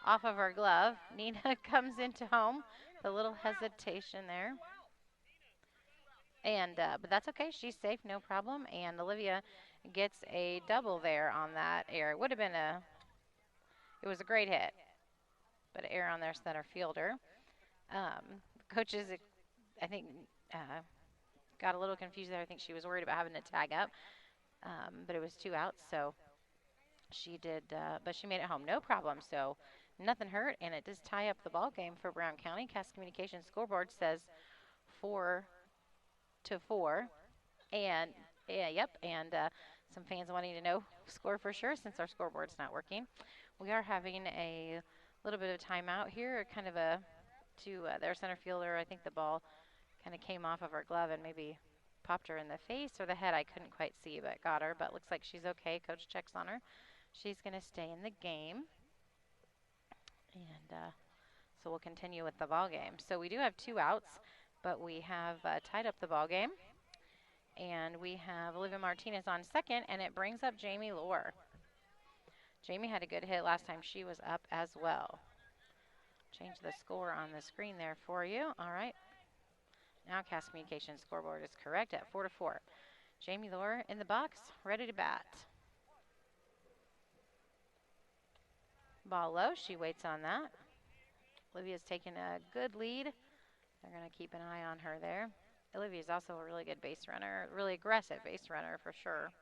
S6: off of her glove. Nina comes into home. A little hesitation there. And but that's okay. She's safe, no problem. And Olivia gets a double there on that error. It would have been it was a great hit, but an error on their center fielder. Coaches, I think, got a little confused there. I think she was worried about having to tag up, but it was 2 outs, so she did, but she made it home, no problem. So nothing hurt, and it does tie up the ball game for Brown County. Cass Communications scoreboard says 4-4, and and some fans wanting to know score for sure since our scoreboard's not working. We are having a little bit of timeout here, kind of to their center fielder. I think the ball kind of came off of her glove and maybe popped her in the face or the head. I couldn't quite see, but got her. But looks like she's okay. Coach checks on her. She's going to stay in the game. And so we'll continue with the ball game. So we do have 2 outs, but we have tied up the ball game. And we have Olivia Martinez on second, and it brings up Jamie Lohr. Jamie had a good hit last time she was up as well. Change the score on the screen there for you. All right. Now Cass Communications scoreboard is correct at 4-4. Jamie Lohr in the box, ready to bat. Ball low, she waits on that. Olivia's taking a good lead. They're going to keep an eye on her there. Olivia's also a really good base runner, really aggressive base runner for sure.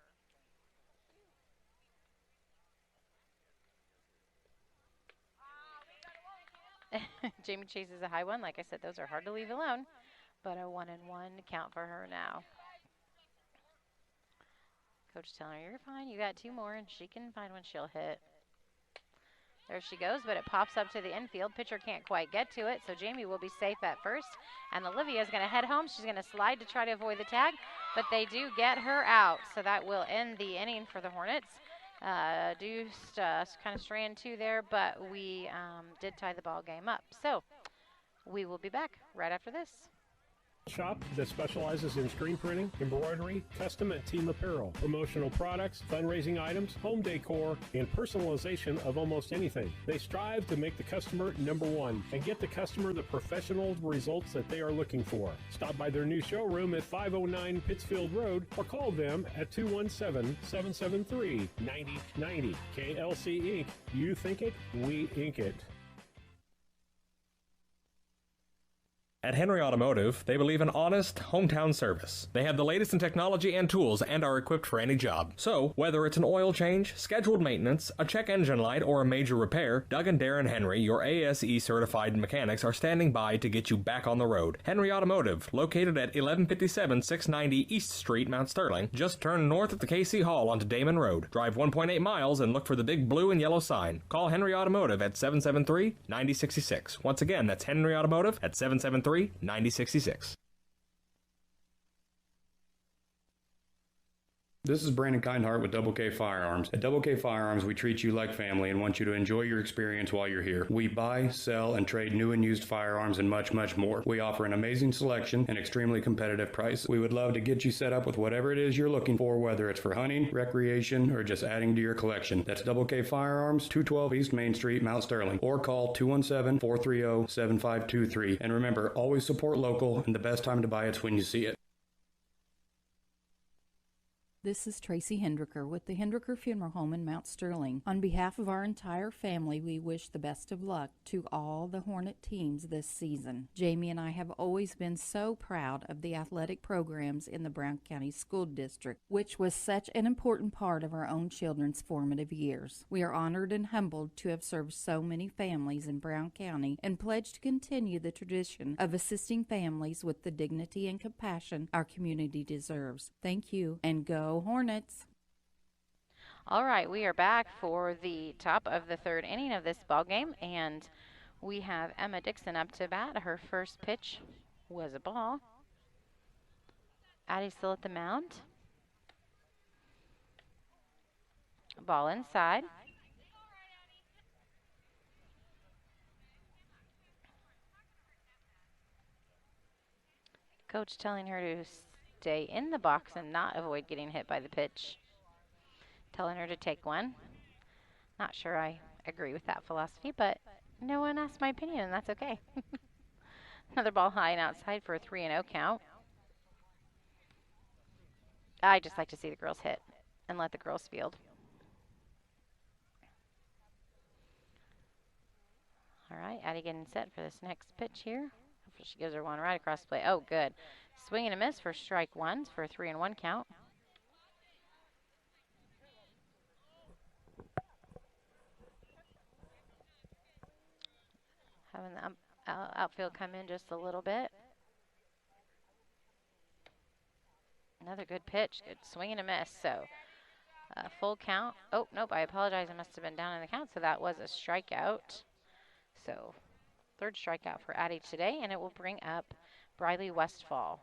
S6: Jamie chases a high one. Like I said, those are hard to leave alone, but a 1-1 count for her now. Coach telling her, you're fine, you got 2 more, and she can find one she'll hit. There she goes, but it pops up to the infield. Pitcher can't quite get to it, so Jamie will be safe at first. And Olivia is going to head home. She's going to slide to try to avoid the tag, but they do get her out. So that will end the inning for the Hornets. Kind of strand 2 there, but we did tie the ball game up. So we will be back right after this.
S1: Shop that specializes in screen printing, embroidery, custom and team apparel, promotional products, fundraising items, home decor, and personalization of almost anything. They strive to make the customer #1 and get the customer the professional results that they are looking for. Stop by their new showroom at 509 Pittsfield Road or call them at 217-773-9090. KLC Inc. You think it, we ink it.
S14: At Henry Automotive, they believe in honest, hometown service. They have the latest in technology and tools and are equipped for any job. So, whether it's an oil change, scheduled maintenance, a check engine light, or a major repair, Doug and Darren Henry, your ASE certified mechanics, are standing by to get you back on the road. Henry Automotive, located at 1157 690 East Street, Mount Sterling. Just turn north at the KC Hall onto Damon Road. Drive 1.8 miles and look for the big blue and yellow sign. Call Henry Automotive at 773-9066. Once again, that's Henry Automotive at 773-9066.
S15: This is Brandon Kindheart with Double K Firearms. At Double K Firearms, we treat you like family and want you to enjoy your experience while you're here. We buy, sell, and trade new and used firearms and much, much more. We offer an amazing selection and extremely competitive price. We would love to get you set up with whatever it is you're looking for, whether it's for hunting, recreation, or just adding to your collection. That's Double K Firearms, 212 East Main Street, Mount Sterling, or call 217-430-7523. And remember, always support local, and the best time to buy it's when you see it.
S16: This is Tracy Hendricker with the Hendricker Funeral Home in Mount Sterling. On behalf of our entire family, we wish the best of luck to all the Hornet teams this season. Jamie and I have always been so proud of the athletic programs in the Brown County School District, which was such an important part of our own children's formative years. We are honored and humbled to have served so many families in Brown County and pledge to continue the tradition of assisting families with the dignity and compassion our community deserves. Thank you, and go Hornets.
S6: All right, we are back for the top of the third inning of this ball game, and we have Emma Dixon up to bat. Her first pitch was a ball. Addie still at the mound. Ball inside. Coach telling her to stay in the box and not avoid getting hit by the pitch. Telling her to take one. Not sure I agree with that philosophy, but no one asked my opinion, and that's okay. Another ball high and outside for a 3-0 count. I just like to see the girls hit and let the girls field. All right, Addie getting set for this next pitch here. Hopefully she gives her one right across the plate. Oh, good. Swing and a miss for strike one for a 3-1 count. Having the outfield come in just a little bit. Another good pitch. Good swing and a miss. So full count. Oh, nope, I apologize. I must have been down in the count. So that was a strikeout. So third strikeout for Addie today, and it will bring up Briley Westfall.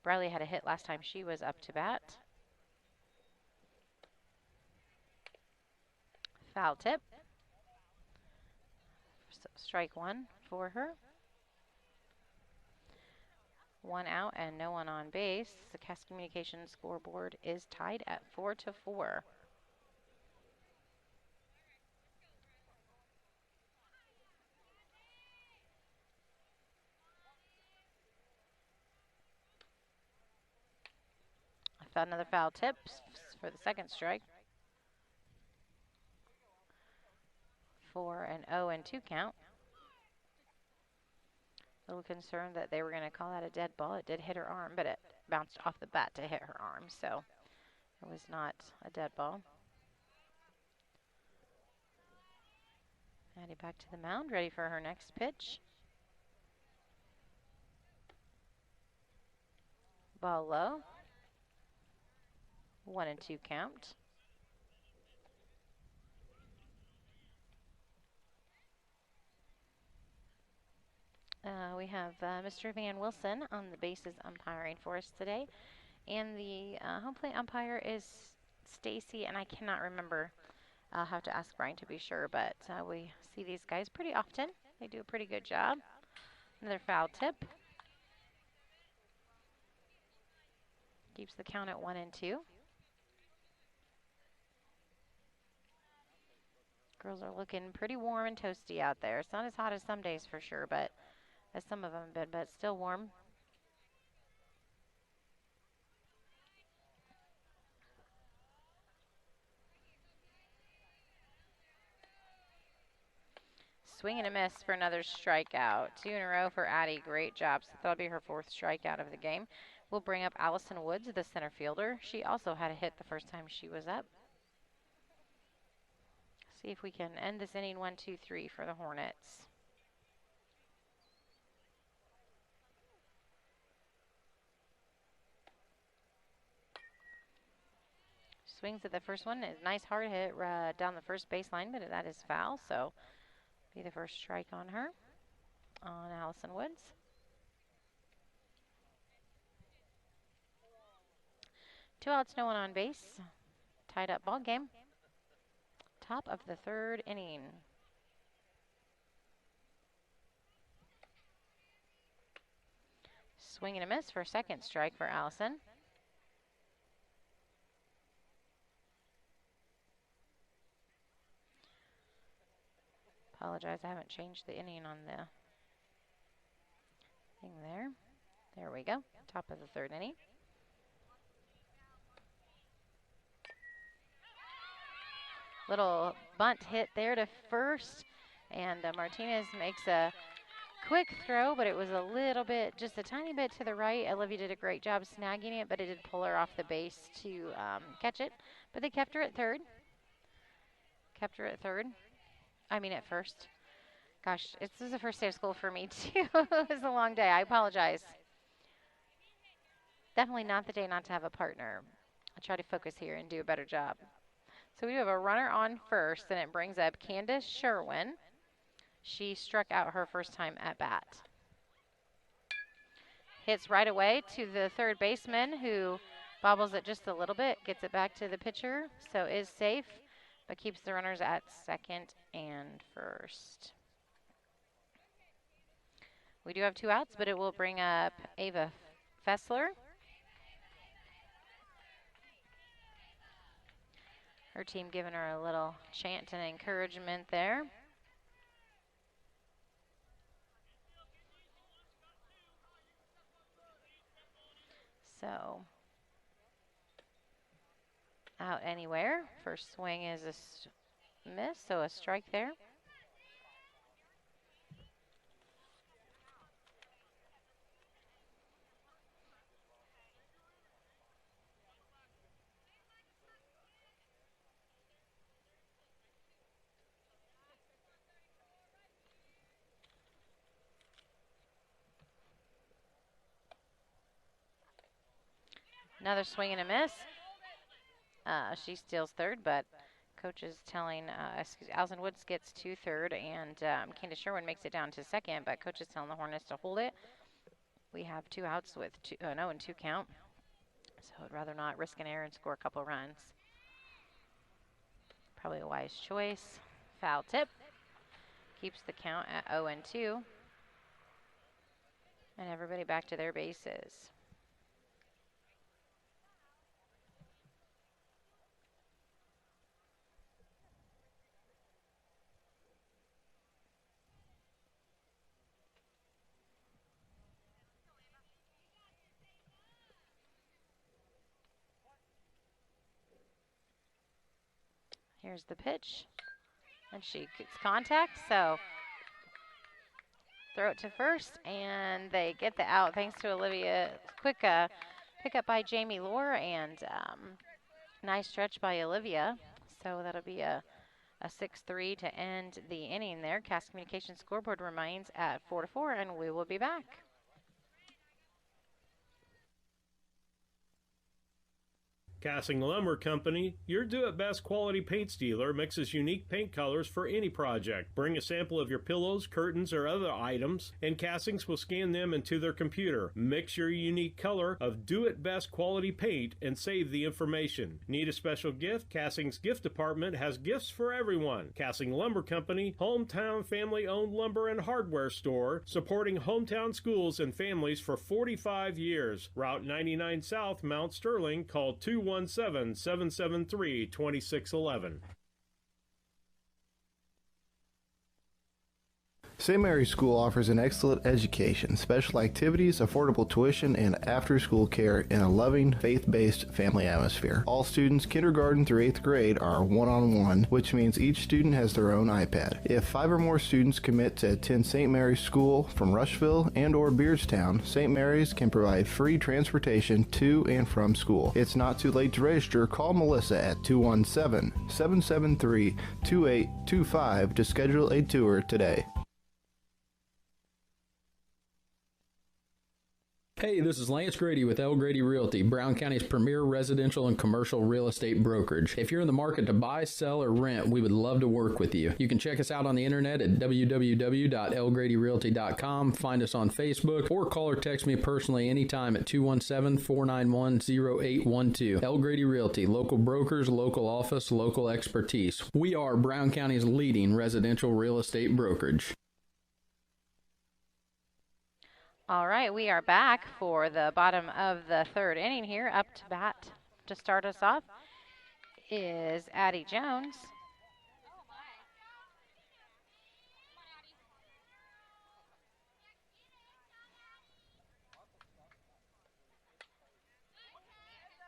S6: Briley had a hit last time she was up to bat. Foul tip. So strike one for her. One out and no one on base. The Cass Communications scoreboard is tied at 4-4. Another foul tip for the second strike. 4-0-2 count. A little concerned that they were going to call that a dead ball. It did hit her arm, but it bounced off the bat to hit her arm, so it was not a dead ball. Addie back to the mound, ready for her next pitch. Ball low. 1-2 count. We have Mr. Van Wilson on the bases umpiring for us today. And the home plate umpire is Stacy, and I cannot remember. I'll have to ask Brian to be sure, but we see these guys pretty often. They do a pretty good job. Another foul tip. Keeps the count at 1-2. Girls are looking pretty warm and toasty out there. It's not as hot as some days for sure, but as some of them have been, but still warm. Swing and a miss for another strikeout. 2 in a row for Addie. Great job. So that'll be her 4th strikeout of the game. We'll bring up Allison Woods, the center fielder. She also had a hit the first time she was up. See if we can end this inning 1-2-3 for the Hornets. Swings at the first one. It's a nice hard hit down the first baseline, but that is foul. So be the first strike on her, on Allison Woods. 2 outs, no one on base. Tied up ball game. Top of the 3rd inning. Swing and a miss for 2nd strike for Allison. Apologize, I haven't changed the inning on the thing there. There we go. Top of the 3rd inning. Little bunt hit there to first, and Martinez makes a quick throw, but it was a little bit, just a tiny bit to the right. Olivia did a great job snagging it, but it did pull her off the base to catch it. But they kept her at 3rd. Kept her at 3rd. I mean at first. Gosh, this is the first day of school for me too. It was a long day. I apologize. Definitely not the day not to have a partner. I'll try to focus here and do a better job. So we have a runner on first, and it brings up Candace Sherwin. She struck out her first time at bat. Hits right away to the 3rd baseman, who bobbles it just a little bit, gets it back to the pitcher, so is safe, but keeps the runners at 2nd and 1st. We do have 2 outs, but it will bring up Ava Fessler. Her team giving her a little chant and encouragement there. So, out anywhere. First swing is a miss, so a strike there. Another swing and a miss. She steals 3rd, but coach is telling, Allison Woods gets to 3rd, and Candace Sherwin makes it down to 2nd, but coach is telling the Hornets to hold it. We have 2 outs with 2 count, so I'd rather not risk an error and score a couple runs. Probably a wise choice. Foul tip. Keeps the count at 0-2. And everybody back to their bases. Here's the pitch, and she gets contact, so throw it to first, and they get the out thanks to Olivia. Quick pickup by Jamie Lohr, and nice stretch by Olivia. So that'll be a 6-3 to end the inning there. Cass Communications scoreboard remains at 4-4, and we will be back.
S1: Cassing Lumber Company, your do-it-best quality paints dealer, mixes unique paint colors for any project. Bring a sample of your pillows, curtains, or other items, and Cassings will scan them into their computer. Mix your unique color of do-it-best quality paint and save the information. Need a special gift? Cassing's gift department has gifts for everyone. Cassing Lumber Company, hometown family-owned lumber and hardware store, supporting hometown schools and families for 45 years. Route 99 South, Mount Sterling. Call 217-773-2611.
S13: St. Mary's School offers an excellent education, special activities, affordable tuition, and after-school care in a loving, faith-based family atmosphere. All students, kindergarten through 8th grade, are one-on-one, which means each student has their own iPad. If 5 or more students commit to attend St. Mary's School from Rushville and or Beardstown, St. Mary's can provide free transportation to and from school. It's not too late to register. Call Melissa at 217-773-2825 to schedule a tour today.
S17: Hey, this is Lance Grady with L. Grady Realty, Brown County's premier residential and commercial real estate brokerage. If you're in the market to buy, sell, or rent, we would love to work with you. You can check us out on the internet at www.lgradyrealty.com, find us on Facebook, or call or text me personally anytime at 217-491-0812. L. Grady Realty, local brokers, local office, local expertise. We are Brown County's leading residential real estate brokerage.
S6: All right, we are back for the bottom of the third inning here. Up to bat to start us off is Addie Jones.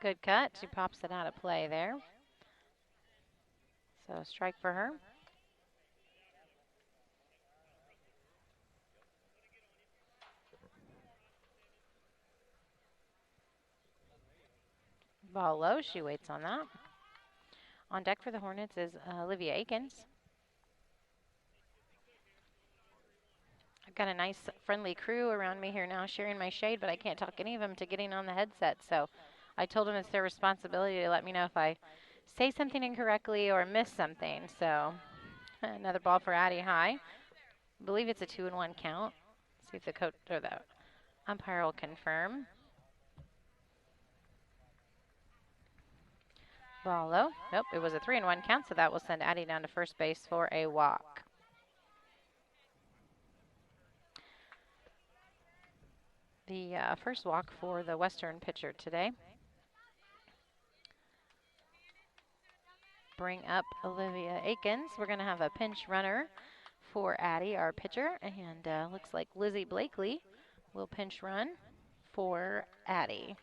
S6: Good cut. She pops it out of play there. So strike for her. Ball low, she waits on that. On deck for the Hornets is Olivia Akins. I've got a nice friendly crew around me here now sharing my shade, but I can't talk any of them to getting on the headset. So I told them it's their responsibility to let me know if I say something incorrectly or miss something. So another ball for Addie high. I believe it's a 2-1 count. See if the coach or the umpire will confirm. Ball low. Nope, it was a 3-1 count, so that will send Addie down to first base for a walk. The first walk for the Western pitcher today. Bring up Olivia Akins. We're going to have a pinch runner for Addie, our pitcher, and looks like Lizzie Blakely will pinch run for Addie.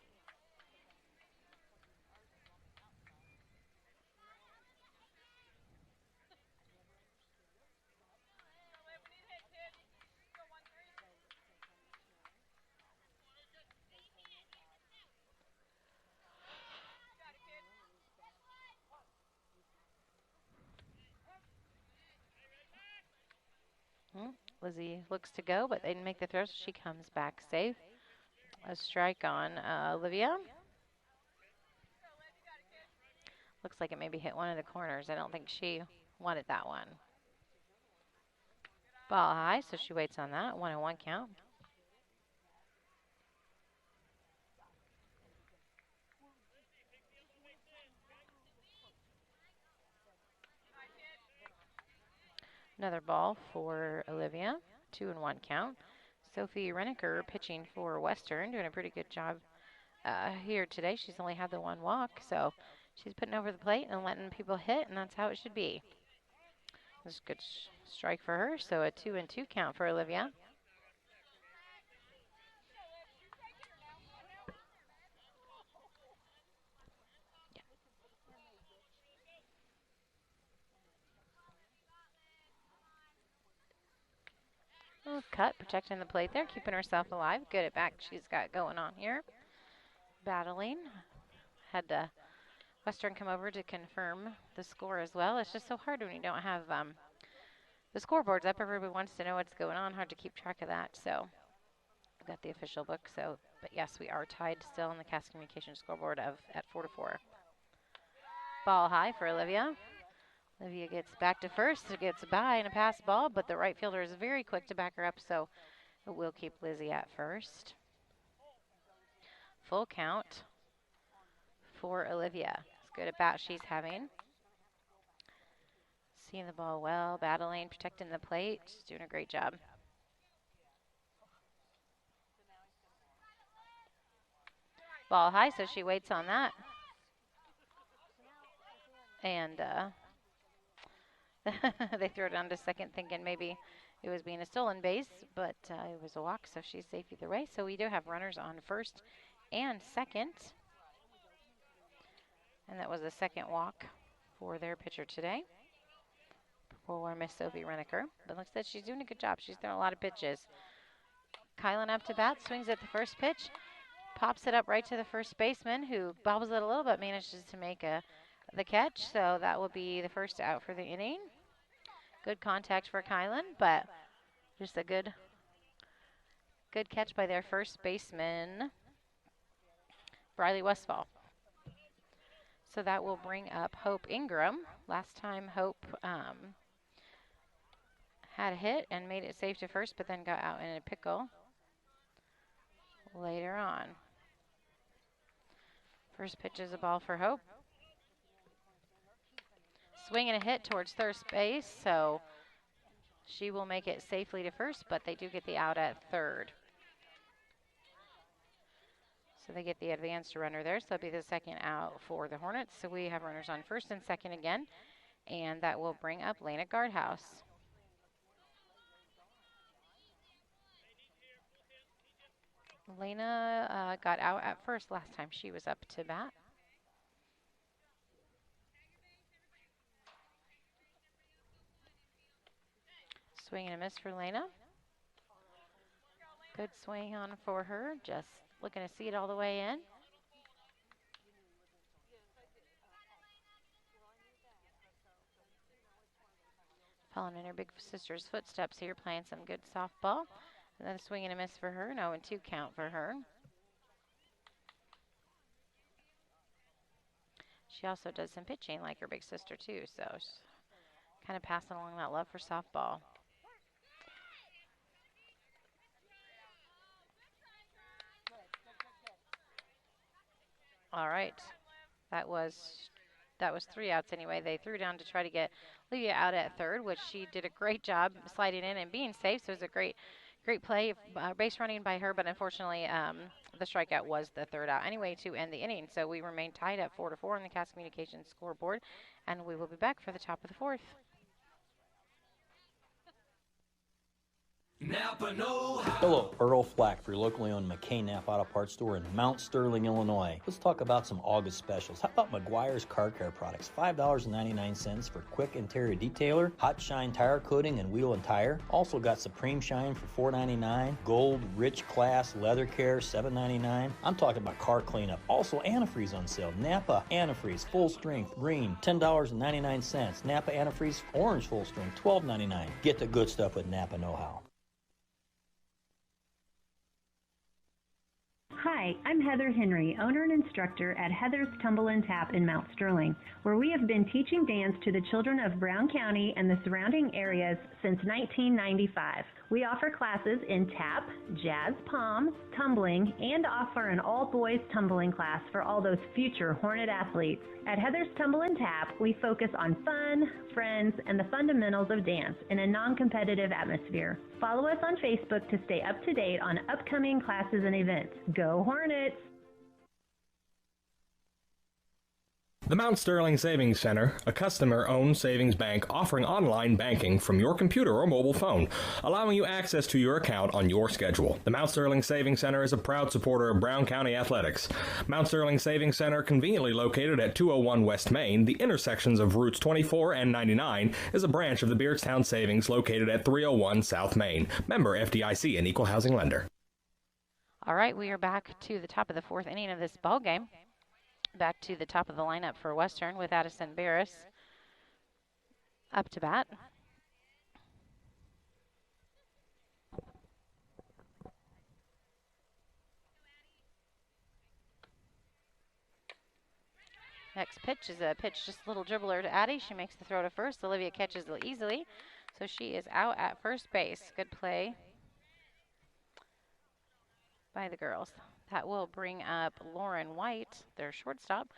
S6: Lizzie looks to go, but they didn't make the throw, so she comes back safe. A strike on Olivia. Looks like it maybe hit one of the corners. I don't think she wanted that one. Ball high, so she waits on that. 1-1 count. Another ball for Olivia, 2-1 count. Sophie Reniker pitching for Western, doing a pretty good job here today. She's only had the one walk, so she's putting over the plate and letting people hit, and that's how it should be. This is a good strike for her, so a 2-2 count for Olivia. Cut, protecting the plate there, keeping herself alive. Good at back she's got going on here. Battling. Had Western come over to confirm the score as well. It's just so hard when you don't have the scoreboards up. Everybody wants to know what's going on. Hard to keep track of that. So I've got the official book. So, but yes, we are tied still on the Cass Communications scoreboard at 4-4. Ball high for Olivia. Olivia gets back to first, gets by in a pass ball, but the right fielder is very quick to back her up, so it will keep Lizzie at first. Full count for Olivia. It's good at bat she's having. Seeing the ball well, battling, protecting the plate. She's doing a great job. Ball high, so she waits on that. And they threw it on to second thinking maybe it was being a stolen base, but it was a walk, so she's safe either way. So we do have runners on first and second. And that was the second walk for their pitcher today for Miss Sophie Reniker. But looks like she's doing a good job. She's throwing a lot of pitches. Kylan up to bat, swings at the first pitch, pops it up right to the first baseman, who bobbles it a little but manages to make the catch. So that will be the first out for the inning. Good contact for Kylan, but just a good Good catch by their first baseman, Briley Westfall. So that will bring up Hope Ingram. Last time Hope had a hit and made it safe to first, but then got out in a pickle later on. First pitch is a ball for Hope. Swing and a hit towards third base, so she will make it safely to first, but they do get the out at third. So they get the advanced runner there, so that'll be the second out for the Hornets. So we have runners on first and second again, and that will bring up Lena Guardhouse. Lena got out at first last time she was up to bat. Swing and a miss for Lena. Good swing on for her, just looking to see it all the way in. Following in her big sister's footsteps here, playing some good softball. And then a swing and a miss for her, 0-2 count for her. She also does some pitching like her big sister too, so she's kind of passing along that love for softball. All right, that was 3 outs anyway. They threw down to try to get Lydia out at third, which she did a great job sliding in and being safe. So it was a great play, base running by her, but unfortunately the strikeout was the third out anyway to end the inning. So we remain tied at 4-4 on the Cass Communications scoreboard, and we will be back for the top of the fourth.
S18: Napa know-how. Hello, Earl Flack for your locally owned McKay Napa Auto Parts store in Mount Sterling, Illinois. Let's talk about some August specials. How about McGuire's Car Care products? $5.99 for quick interior detailer, hot shine tire coating and wheel and tire. Also got Supreme Shine for $4.99, gold rich class leather care $7.99. I'm talking about car cleanup. Also antifreeze on sale. Napa antifreeze full strength green $10.99. Napa antifreeze orange full strength $12.99. Get the good stuff with Napa know-how.
S19: Hi, I'm Heather Henry, owner and instructor at Heather's Tumble and Tap in Mount Sterling, where we have been teaching dance to the children of Brown County and the surrounding areas since 1995. We offer classes in tap, jazz palms, tumbling, and offer an all-boys tumbling class for all those future Hornet athletes. At Heather's Tumble and Tap, we focus on fun, friends, and the fundamentals of dance in a non-competitive atmosphere. Follow us on Facebook to stay up to date on upcoming classes and events. Go Hornets!
S14: The Mount Sterling Savings Center, a customer-owned savings bank offering online banking from your computer or mobile phone, allowing you access to your account on your schedule. The Mount Sterling Savings Center is a proud supporter of Brown County athletics. Mount Sterling Savings Center, conveniently located at 201 West Main, the intersections of routes 24 and 99, is a branch of the Beardstown Savings located at 301 South Main. Member FDIC, an equal housing lender.
S6: All right, we are back to the top of the fourth inning of this ball game. Back to the top of the lineup for Western with Addison Barris up to bat. Next pitch is a pitch, just a little dribbler to Addie. She makes the throw to first. Olivia catches it easily, so she is out at first base. Good play by the girls. That will bring up Lauren White, their shortstop.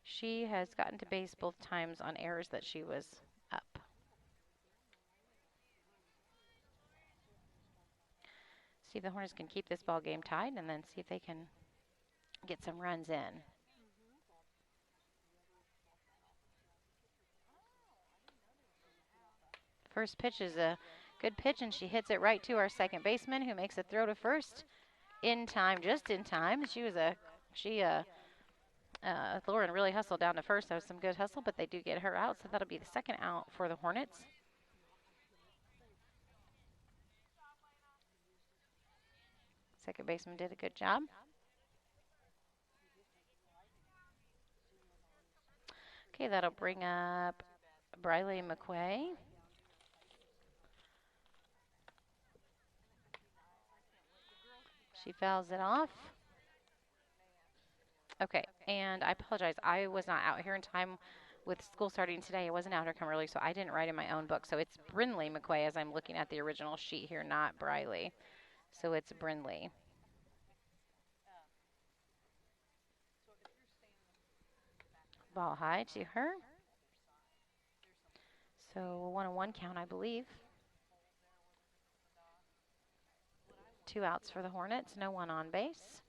S6: She has gotten to base both times on errors that she was up. See if the Hornets can keep this ball game tied and then see if they can get some runs in. First pitch is a good pitch, and she hits it right to our second baseman, who makes a throw to first. In time, just in time. Lauren really hustled down to first. That was some good hustle, but they do get her out, so that'll be the second out for the Hornets. Second baseman did a good job. Okay, that'll bring up Briley McQuay. She fouls it off. Okay, and I apologize. I was not out here in time with school starting today. I wasn't out here come early, so I didn't write in my own book. So it's Brindley McQuay as I'm looking at the original sheet here, not Briley. So it's Brindley. Ball high to her. So a 1-1 count, I believe. 2 outs for the Hornets, no one on base.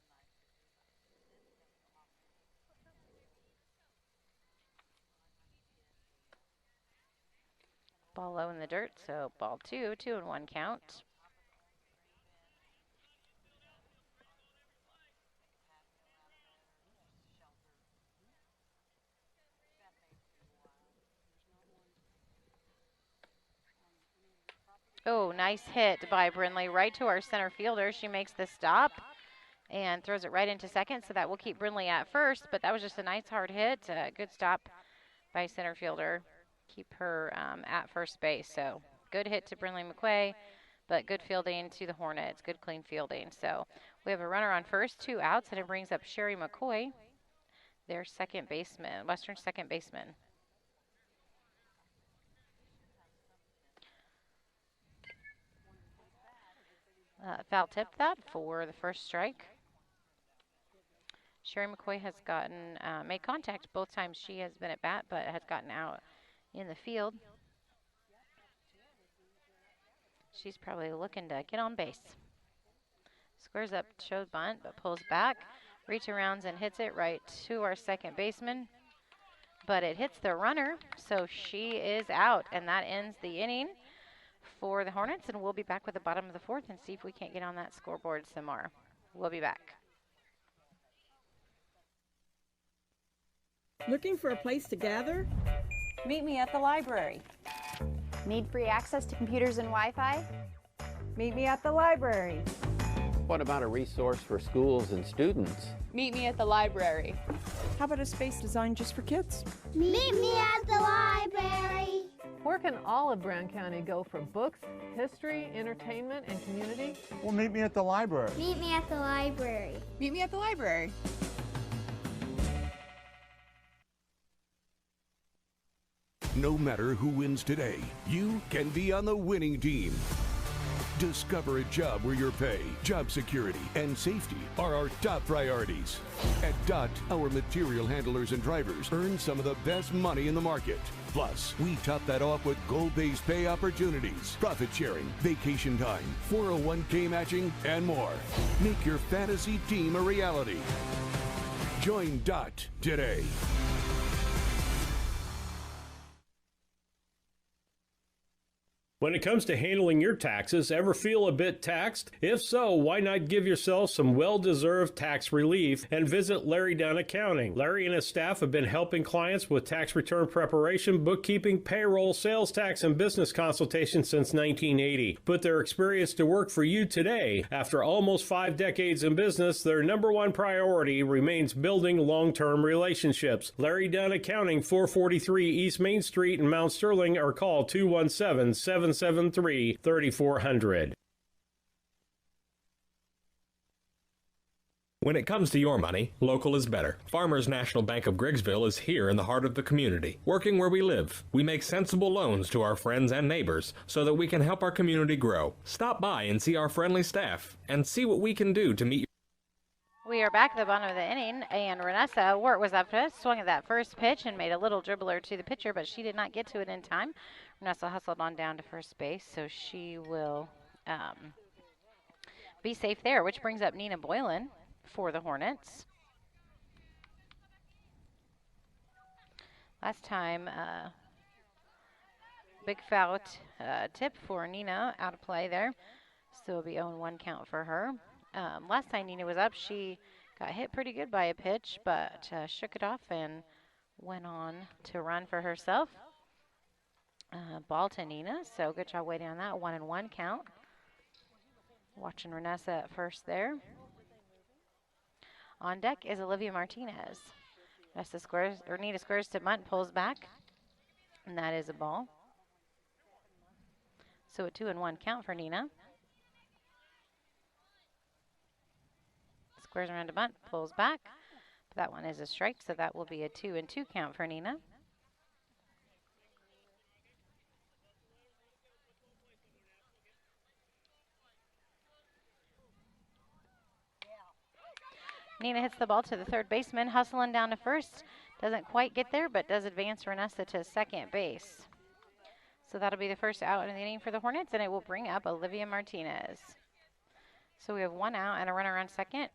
S6: Ball low in the dirt, so ball 2, 2-1 count. Oh, nice hit by Brindley right to our center fielder. She makes the stop and throws it right into second, so that will keep Brindley at first, but that was just a nice hard hit. Good stop by center fielder. Keep her at first base. So good hit to Brindley McQuay, but good fielding to the Hornets. Good clean fielding. So we have a runner on first, 2 outs, and it brings up Sherry McCoy, their second baseman, Western second baseman. Foul tip that for the first strike. Sherry McCoy has gotten made contact both times she has been at bat, but has gotten out in the field. She's probably looking to get on base. Squares up, shows bunt, but pulls back, reach arounds and hits it right to our second baseman. But it hits the runner, so she is out, and that ends the inning for the Hornets, and we'll be back with the bottom of the 4th and see if we can't get on that scoreboard some more. We'll be back.
S20: Looking for a place to gather?
S21: Meet me at the library.
S22: Need free access to computers and Wi-Fi?
S20: Meet me at the library.
S23: What about a resource for schools and students?
S21: Meet me at the library.
S20: How about a space designed just for kids?
S24: Meet me at the library.
S25: Where can all of Brown County go for books, history, entertainment, and community?
S26: Well, meet me at the library.
S24: Meet me at the library.
S21: Meet me at the library.
S27: No matter who wins today, you can be on the winning team. Discover a job where your pay, job security, and safety are our top priorities. At DOT, our material handlers and drivers earn some of the best money in the market. Plus, we top that off with goal-based pay opportunities, profit sharing, vacation time, 401k matching, and more. Make your fantasy team a reality. Join DOT today.
S1: When it comes to handling your taxes, ever feel a bit taxed? If so, why not give yourself some well-deserved tax relief and visit Larry Dunn Accounting. Larry and his staff have been helping clients with tax return preparation, bookkeeping, payroll, sales tax, and business consultation since 1980. Put their experience to work for you today. After almost 5 decades in business, their #1 priority remains building long-term relationships. Larry Dunn Accounting, 443 East Main Street in Mount Sterling, or call 217-773-3400.
S14: When it comes to your money, local is better. Farmers National Bank of Griggsville is here in the heart of the community, working where we live. We make sensible loans to our friends and neighbors so that we can help our community grow. Stop by and see our friendly staff and see what we can do to meet your...
S6: We are back at the bottom of the inning, and Renessa Wart was up to us, swung at that first pitch and made a little dribbler to the pitcher, but she did not get to it in time. Renessa hustled on down to first base, so she will be safe there, which brings up Nina Boylan for the Hornets. Last time, big foul tip for Nina, out of play there, so it'll be 0-1 count for her. Last time Nina was up, she got hit pretty good by a pitch, but shook it off and went on to run for herself. Ball to Nina, so good job waiting on that. 1-1 count. Watching Renessa at first there. On deck is Olivia Martinez. Renessa squares, or Nina squares to bunt, pulls back, and that is a ball. So a 2-1 count for Nina. Squares around a bunt, pulls back. That one is a strike, so that will be a 2-2 count for Nina. Nina hits the ball to the third baseman, hustling down to first. Doesn't quite get there, but does advance Renessa to second base. So that'll be the first out in the inning for the Hornets, and it will bring up Olivia Martinez. So we have one out and a runner on second.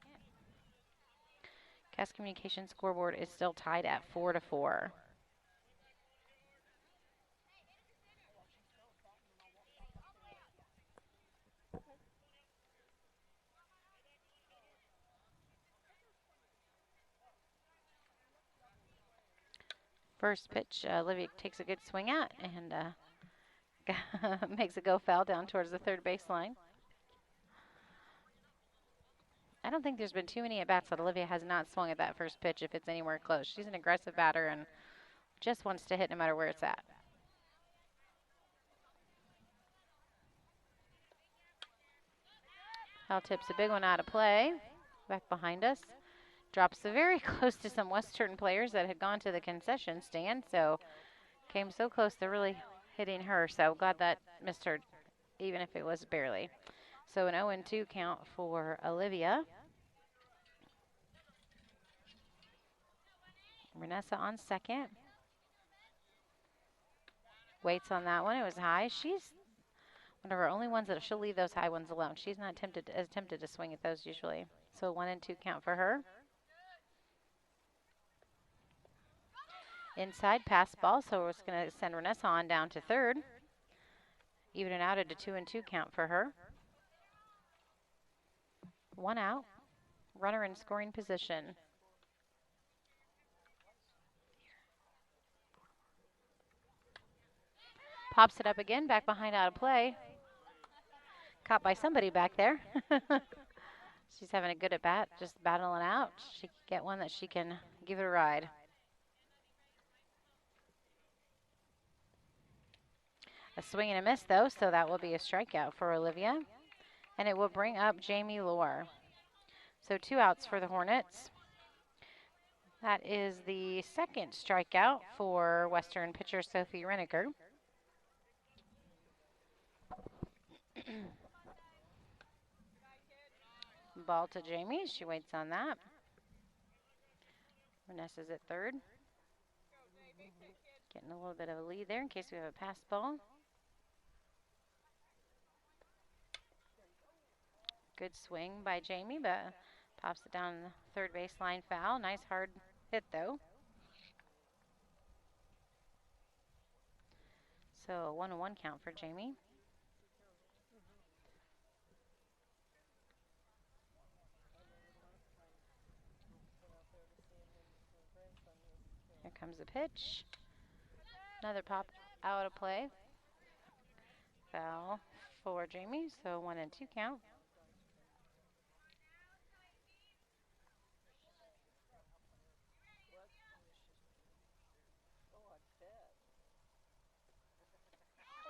S6: Cass Communications scoreboard is still tied at 4-4. First pitch, Olivia takes a good swing at and makes it go foul down towards the third baseline. I don't think there's been too many at-bats that Olivia has not swung at that first pitch if it's anywhere close. She's an aggressive batter and just wants to hit no matter where it's at. Foul tips a big one out of play. Back behind us. Drops very close to some Western players that had gone to the concession stand, so came so close to really hitting her. So glad that missed her, even if it was barely. So an 0-2 count for Olivia. Renessa on second. Waits on that one. It was high. She's one of our only ones that she'll leave those high ones alone. She's not tempted to swing at those usually. So 1-2 count for her. Inside pass ball, so we're just going to send Renessa on down to third. Even it out at a 2-2 count for her. One out. Runner in scoring position. Pops it up again, back behind out of play. Caught by somebody back there. She's having a good at bat, just battling out. She can get one that she can give it a ride. A swing and a miss, though, so that will be a strikeout for Olivia. And it will bring up Jamie Lohr. So 2 outs for the Hornets. That is the second strikeout for Western pitcher Sophie Reneker. Ball to Jamie. She waits on that. Renessa's at third. Getting a little bit of a lead there in case we have a pass ball. Good swing by Jamie, but pops it down the third baseline foul. Nice hard hit, though. So a 1-1 count for Jamie. Here comes the pitch. Another pop out of play. Foul for Jamie, so 1-2 count.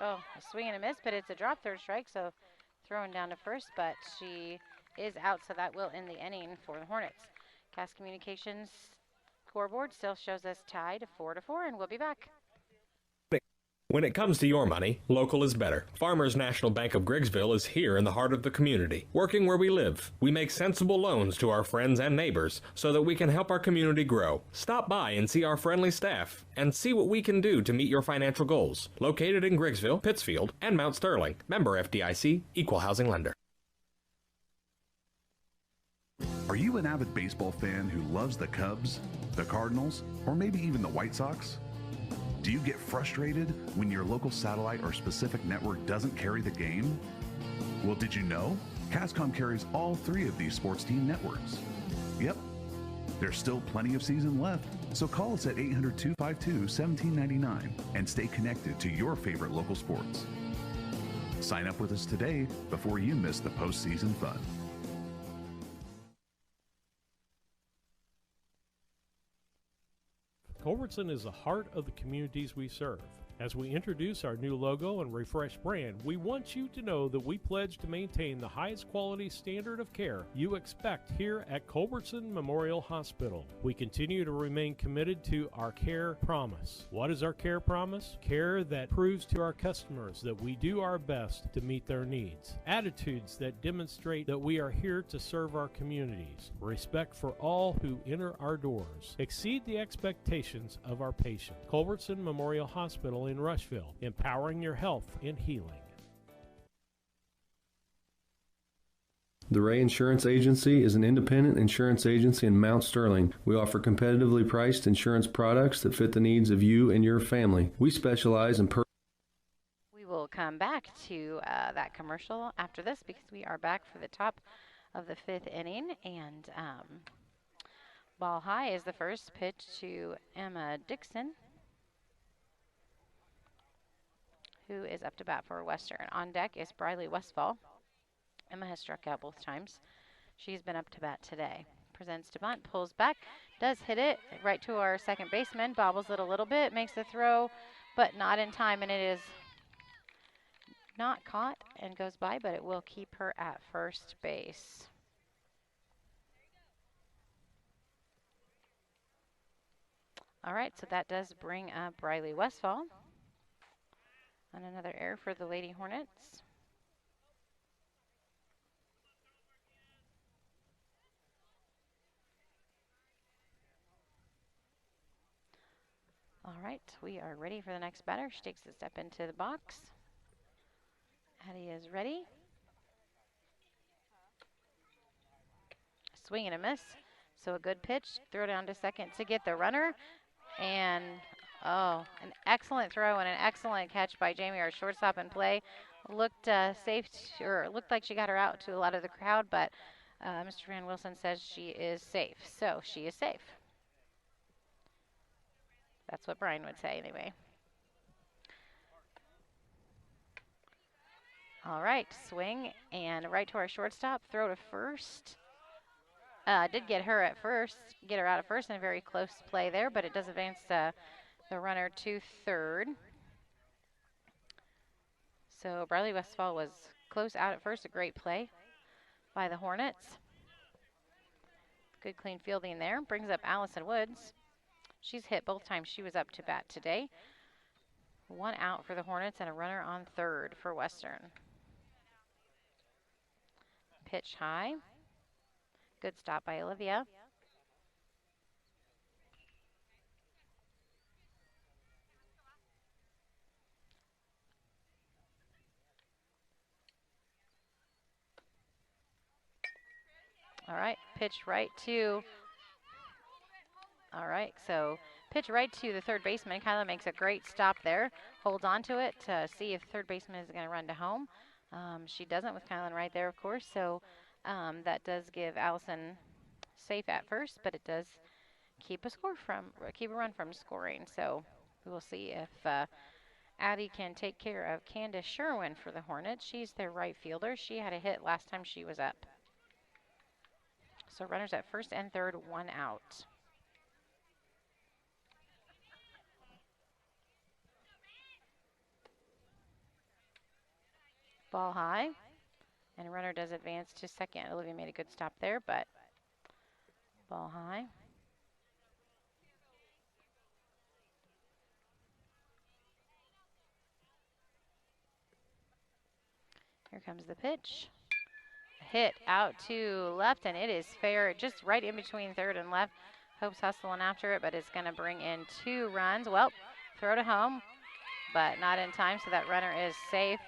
S6: Oh, a swing and a miss, but it's a drop third strike, so throwing down to first, but she is out, so that will end the inning for the Hornets. Cass Communications scoreboard still shows us tied 4-4, and we'll be back.
S14: When it comes to your money, local is better. Farmers National Bank of Griggsville is here in the heart of the community, working where we live. We make sensible loans to our friends and neighbors so that we can help our community grow. Stop by and see our friendly staff and see what we can do to meet your financial goals. Located in Griggsville, Pittsfield, and Mount Sterling. Member FDIC, Equal Housing Lender.
S2: Are you an avid baseball fan who loves the Cubs, the Cardinals, or maybe even the White Sox? Do you get frustrated when your local satellite or specific network doesn't carry the game? Well, did you know? Cascom carries all 3 of these sports team networks. Yep, there's still plenty of season left, so call us at 800-252-1799 and stay connected to your favorite local sports. Sign up with us today before you miss the postseason fun.
S1: Culbertson is the heart of the communities we serve. As we introduce our new logo and refreshed brand, we want you to know that we pledge to maintain the highest quality standard of care you expect here at Culbertson Memorial Hospital. We continue to remain committed to our care promise. What is our care promise? Care that proves to our customers that we do our best to meet their needs. Attitudes that demonstrate that we are here to serve our communities. Respect for all who enter our doors. Exceed the expectations of our patients. Culbertson Memorial Hospital in Rushville, empowering your health and healing.
S10: The Ray Insurance Agency is an independent insurance agency in Mount Sterling. We offer competitively priced insurance products that fit the needs of you and your family. We specialize in
S6: We will come back to that commercial after this because we are back for the top of the 5th inning, and ball high is the first pitch to Emma Dixon, who is up to bat for Western. On deck is Briley Westfall. Emma has struck out both times. She's been up to bat today. Presents to bunt, pulls back, does hit it right to our second baseman, bobbles it a little bit, makes the throw, but not in time, and it is not caught and goes by, but it will keep her at first base. All right, so that does bring up Briley Westfall. And another error for the Lady Hornets. All right, we are ready for the next batter. She takes a step into the box. Addie is ready. Swing and a miss. So a good pitch. Throw down to second to get the runner. And oh, an excellent throw and an excellent catch by Jamie, our shortstop in play. Looked safe, or looked like she got her out to a lot of the crowd, but Mr. Van Wilson says she is safe. So she is safe. That's what Brian would say anyway. All right, swing and right to our shortstop. Throw to first. Did get her at first, get her out at first in a very close play there, but it does advance the runner to third. So Briley Westfall was close out at first, a great play by the Hornets. Good clean fielding there. Brings up Allison Woods. She's hit both times she was up to bat today. One out for the Hornets and a runner on third for Western. Pitch high. Good stop by Olivia. All right, pitch right to, all right, so pitch right to the third baseman. Kyla makes a great stop there, holds on to it to see if third baseman is going to run to home. She doesn't with Kylan right there, of course, so that does give Allison safe at first, but it does keep a run from scoring. So we will see if Addie can take care of Candace Sherwin for the Hornets. She's their right fielder. She had a hit last time she was up. So runners at first and third, one out. Ball high, and a runner does advance to second. Olivia made a good stop there, but ball high. Here comes the pitch. Hit out to left, and it is fair, just right in between third and left. Hope's hustling after it, but it's going to bring in 2 runs. Well, throw to home, but not in time, so that runner is safe.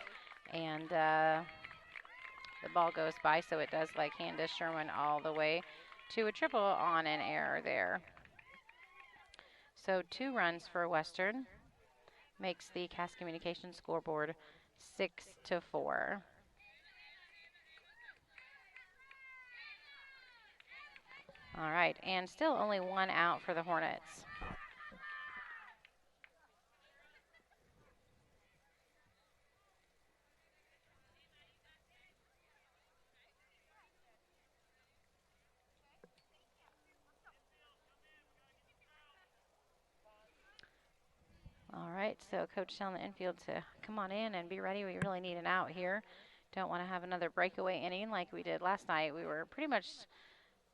S6: And the ball goes by, so it does like Candace Sherwin all the way to a triple on an error there. So 2 runs for Western makes the Cass Communications scoreboard 6-4. All right, and still only 1 out for the Hornets. All right, so coach telling the infield to come on in and be ready. We really need an out here. Don't want to have another breakaway inning like we did last night. We were pretty much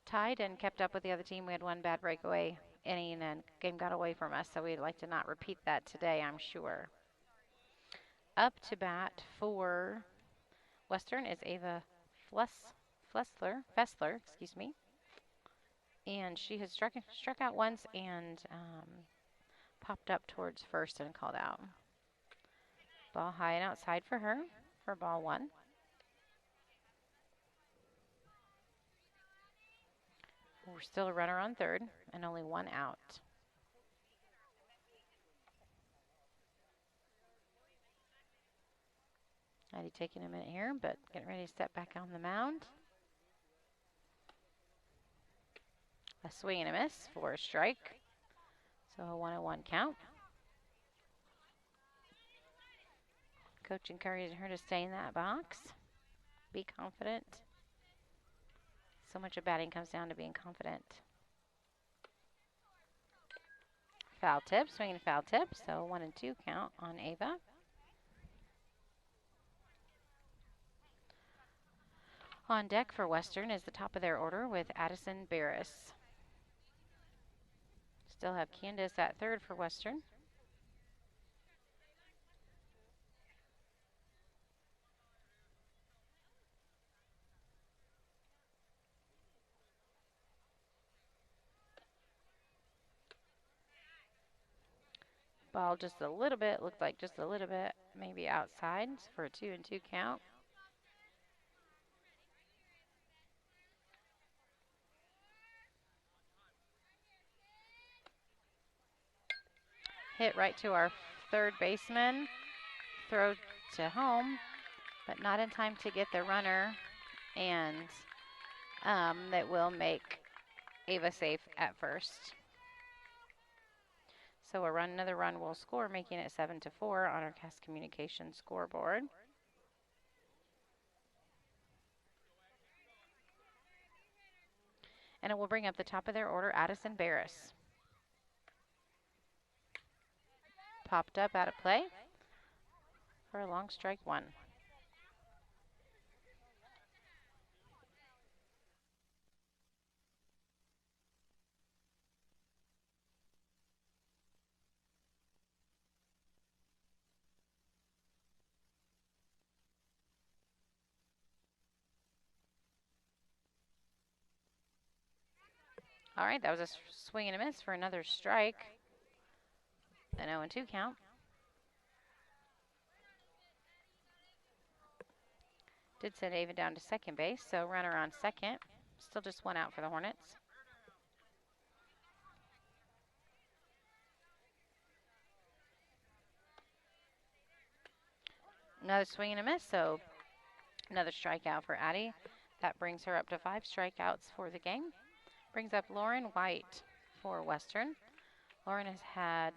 S6: tied and kept up with the other team. We had one bad breakaway inning and game got away from us, so we'd like to not repeat that today, I'm sure. Up to bat for Western is Ava Fessler, excuse me. And she has struck out once and popped up towards first and called out. Ball high and outside for her for ball one. We're still a runner on third and only one out. Addie taking a minute here, but getting ready to step back on the mound. A swing and a miss for a strike. So a 1-1 count. Coach encouraging her to stay in that box. Be confident. So much of batting comes down to being confident. Foul tip, swinging foul tip. So 1-2 count on Ava. On deck for Western is the top of their order with Addison Barris. Still have Candace at third for Western. Ball just a little bit, looked like just a little bit, maybe outside for a 2-2 count. Hit right to our third baseman. Throw to home, but not in time to get the runner, and that will make Ava safe at first. So another run will score, making it 7-4 on our Cast Communications scoreboard. And it will bring up the top of their order, Addison Barris. Popped up out of play for a long strike one. All right, that was a swing and a miss for another strike. An 0-2 count. Did send Ava down to second base, so runner on second. Still just one out for the Hornets. Another swing and a miss, so another strikeout for Addie. That brings her up to 5 strikeouts for the game. Brings up Lauren White for Western. Lauren has had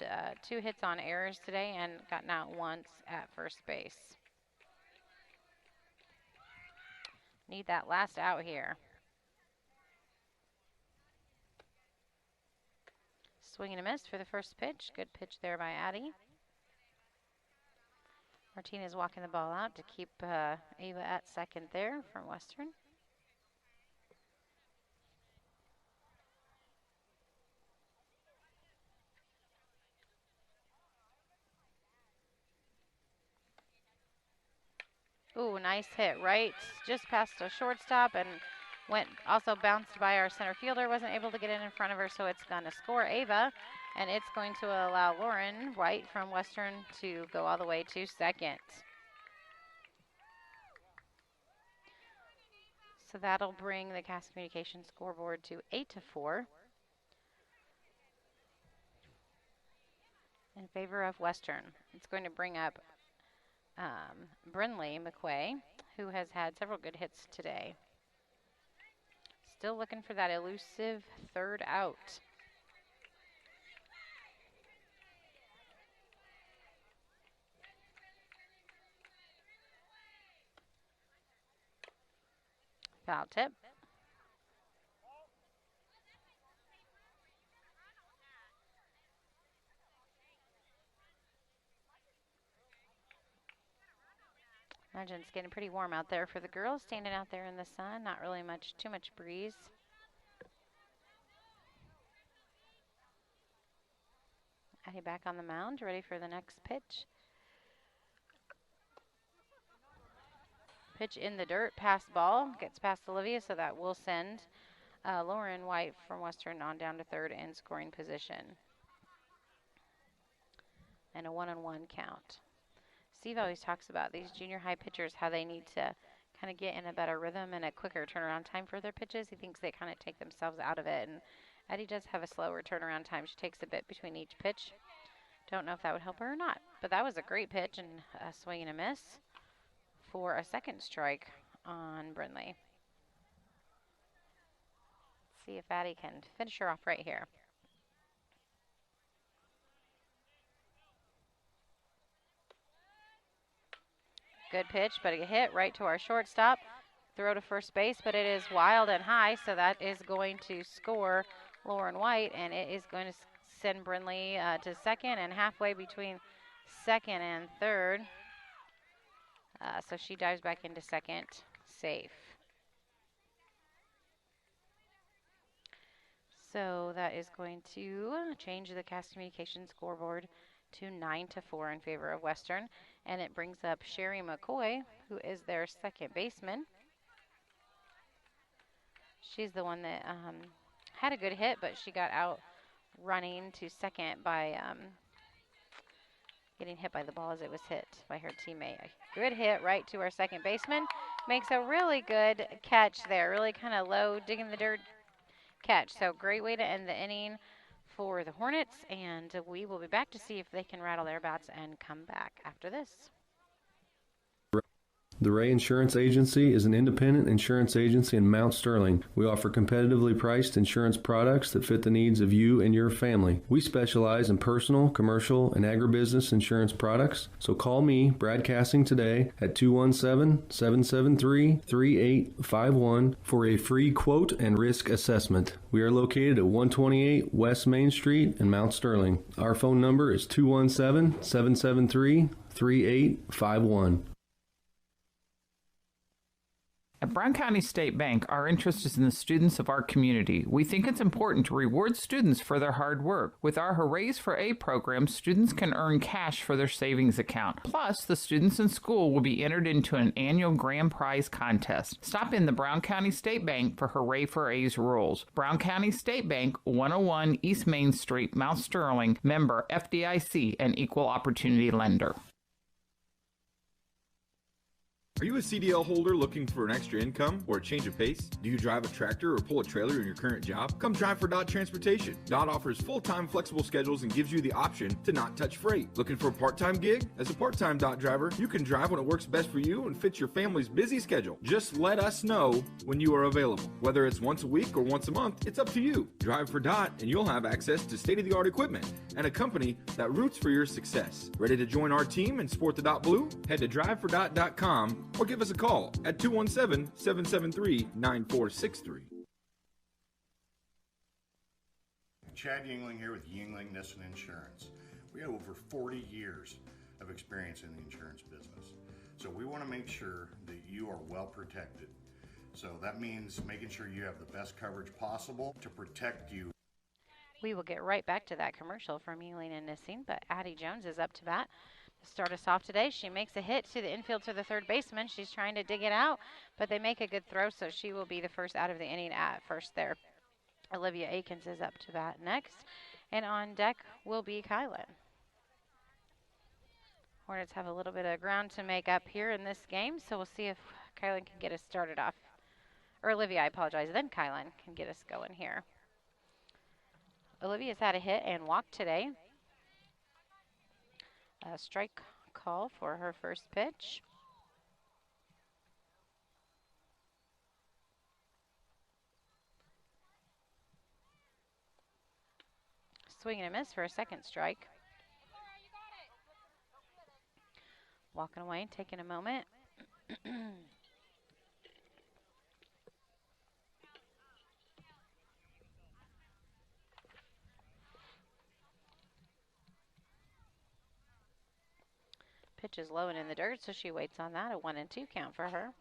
S6: 2 hits on errors today and gotten out once at first base. Need that last out here. Swing and a miss for the first pitch. Good pitch there by Addie. Martinez walking the ball out to keep Ava at second there from Western. Ooh, nice hit right just past a shortstop and also bounced by our center fielder. Wasn't able to get in front of her, so it's going to score Ava, and it's going to allow Lauren White from Western to go all the way to second. So that'll bring the Cast Communications scoreboard to 8-4 in favor of Western. It's going to bring up Brinley McQuay, who has had several good hits today. Still looking for that elusive third out. Foul tip. Imagine it's getting pretty warm out there for the girls, standing out there in the sun. Not really too much breeze. Addie back on the mound, ready for the next pitch. Pitch in the dirt, pass ball, gets past Olivia, so that will send Lauren White from Western on down to third in scoring position. And a 1-on-1 count. Steve always talks about these junior high pitchers, how they need to kind of get in a better rhythm and a quicker turnaround time for their pitches. He thinks they kind of take themselves out of it, and Addie does have a slower turnaround time. She takes a bit between each pitch. Don't know if that would help her or not, but that was a great pitch and a swing and a miss for a second strike on Brindley. See if Addie can finish her off right here. Good pitch, but a hit right to our shortstop. Throw to first base, but it is wild and high, so that is going to score Lauren White, and it is going to send Brindley to second and halfway between second and third. So she dives back into second, safe. So that is going to change the Cass Communications scoreboard to 9-4 in favor of Western. And it brings up Sherry McCoy, who is their second baseman. She's the one that had a good hit, but she got out running to second by getting hit by the ball as it was hit by her teammate. A good hit right to our second baseman. Makes a really good catch there, really kind of low, digging the dirt catch. So great way to end the inning for the Hornets, and we will be back to see if they can rattle their bats and come back after this.
S10: The Ray Insurance Agency is an independent insurance agency in Mount Sterling. We offer competitively priced insurance products that fit the needs of you and your family. We specialize in personal, commercial, and agribusiness insurance products. So call me, Brad Cassing, today at 217-773-3851 for a free quote and risk assessment. We are located at 128 West Main Street in Mount Sterling. Our phone number is 217-773-3851.
S11: At Brown County State Bank, our interest is in the students of our community. We think it's important to reward students for their hard work. With our Hoorays for A program, students can earn cash for their savings account. Plus, the students in school will be entered into an annual grand prize contest. Stop in the Brown County State Bank for Hooray for A's rules. Brown County State Bank, 101 East Main Street, Mount Sterling, member FDIC, and equal opportunity lender.
S3: Are you a CDL holder looking for an extra income or a change of pace? Do you drive a tractor or pull a trailer in your current job? Come drive for Dot Transportation. Dot offers full-time flexible schedules and gives you the option to not touch freight. Looking for a part-time gig? As a part-time Dot driver, you can drive when it works best for you and fits your family's busy schedule. Just let us know when you are available. Whether it's once a week or once a month, it's up to you. Drive for Dot and you'll have access to state-of-the-art equipment and a company that roots for your success. Ready to join our team and sport the Dot Blue? Head to drivefordot.com or give us a call at 217-773-9463.
S4: Chad Yingling here with Yingling Nissan Insurance. We have over 40 years of experience in the insurance business. So we want to make sure that you are well protected. So that means making sure you have the best coverage possible to protect you.
S6: We will get right back to that commercial from Yingling and Nissan, but Addie Jones is up to bat. Start us off today. She makes a hit to the infield to the third baseman. She's trying to dig it out, but they make a good throw, so she will be the first out of the inning at first there. Olivia Akins is up to bat next, and on deck will be Kylan. Hornets have a little bit of ground to make up here in this game, so we'll see if Kylan can get us started off. Or Olivia, I apologize. Then Kylan can get us going here. Olivia's had a hit and walked today. A strike call for her first pitch. Swing and a miss for a second strike. Walking away, taking a moment. Pitch is low and in the dirt, so she waits on that. A 1-2 count for her.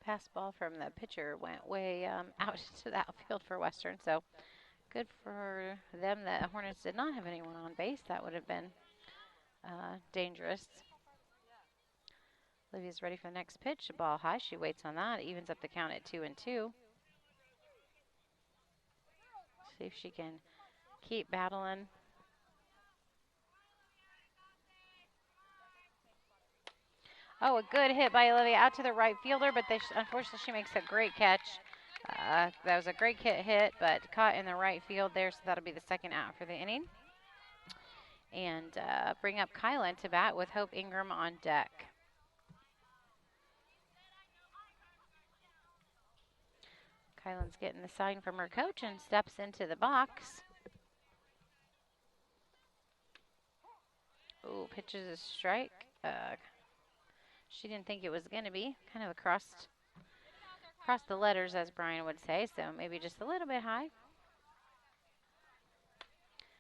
S6: Pass ball from the pitcher went way out to the outfield for Western, so good for them. The Hornets did not have anyone on base. That would have been dangerous. Olivia's ready for the next pitch. A ball high. She waits on that. Evens up the count at 2-2. See if she can keep battling. Oh, a good hit by Olivia out to the right fielder, but unfortunately she makes a great catch. That was a great hit, but caught in the right field there, so that'll be the second out for the inning. And bring up Kylan to bat with Hope Ingram on deck. Kylan's getting the sign from her coach and steps into the box. Ooh, pitches a strike. She didn't think it was going to be. Kind of across the letters, as Brian would say, so maybe just a little bit high.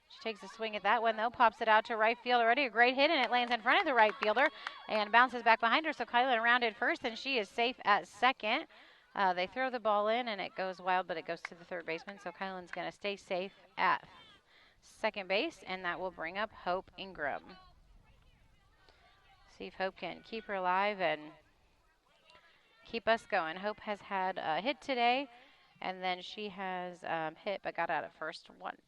S6: She takes a swing at that one, though, pops it out to right field already. A great hit, and it lands in front of the right fielder and bounces back behind her, so Kylan rounded first, and she is safe at second. They throw the ball in, and it goes wild, but it goes to the third baseman, so Kylan's going to stay safe at second base, and that will bring up Hope Ingram. See if Hope can keep her alive and keep us going. Hope has had a hit today, and then she has hit but got out at first once.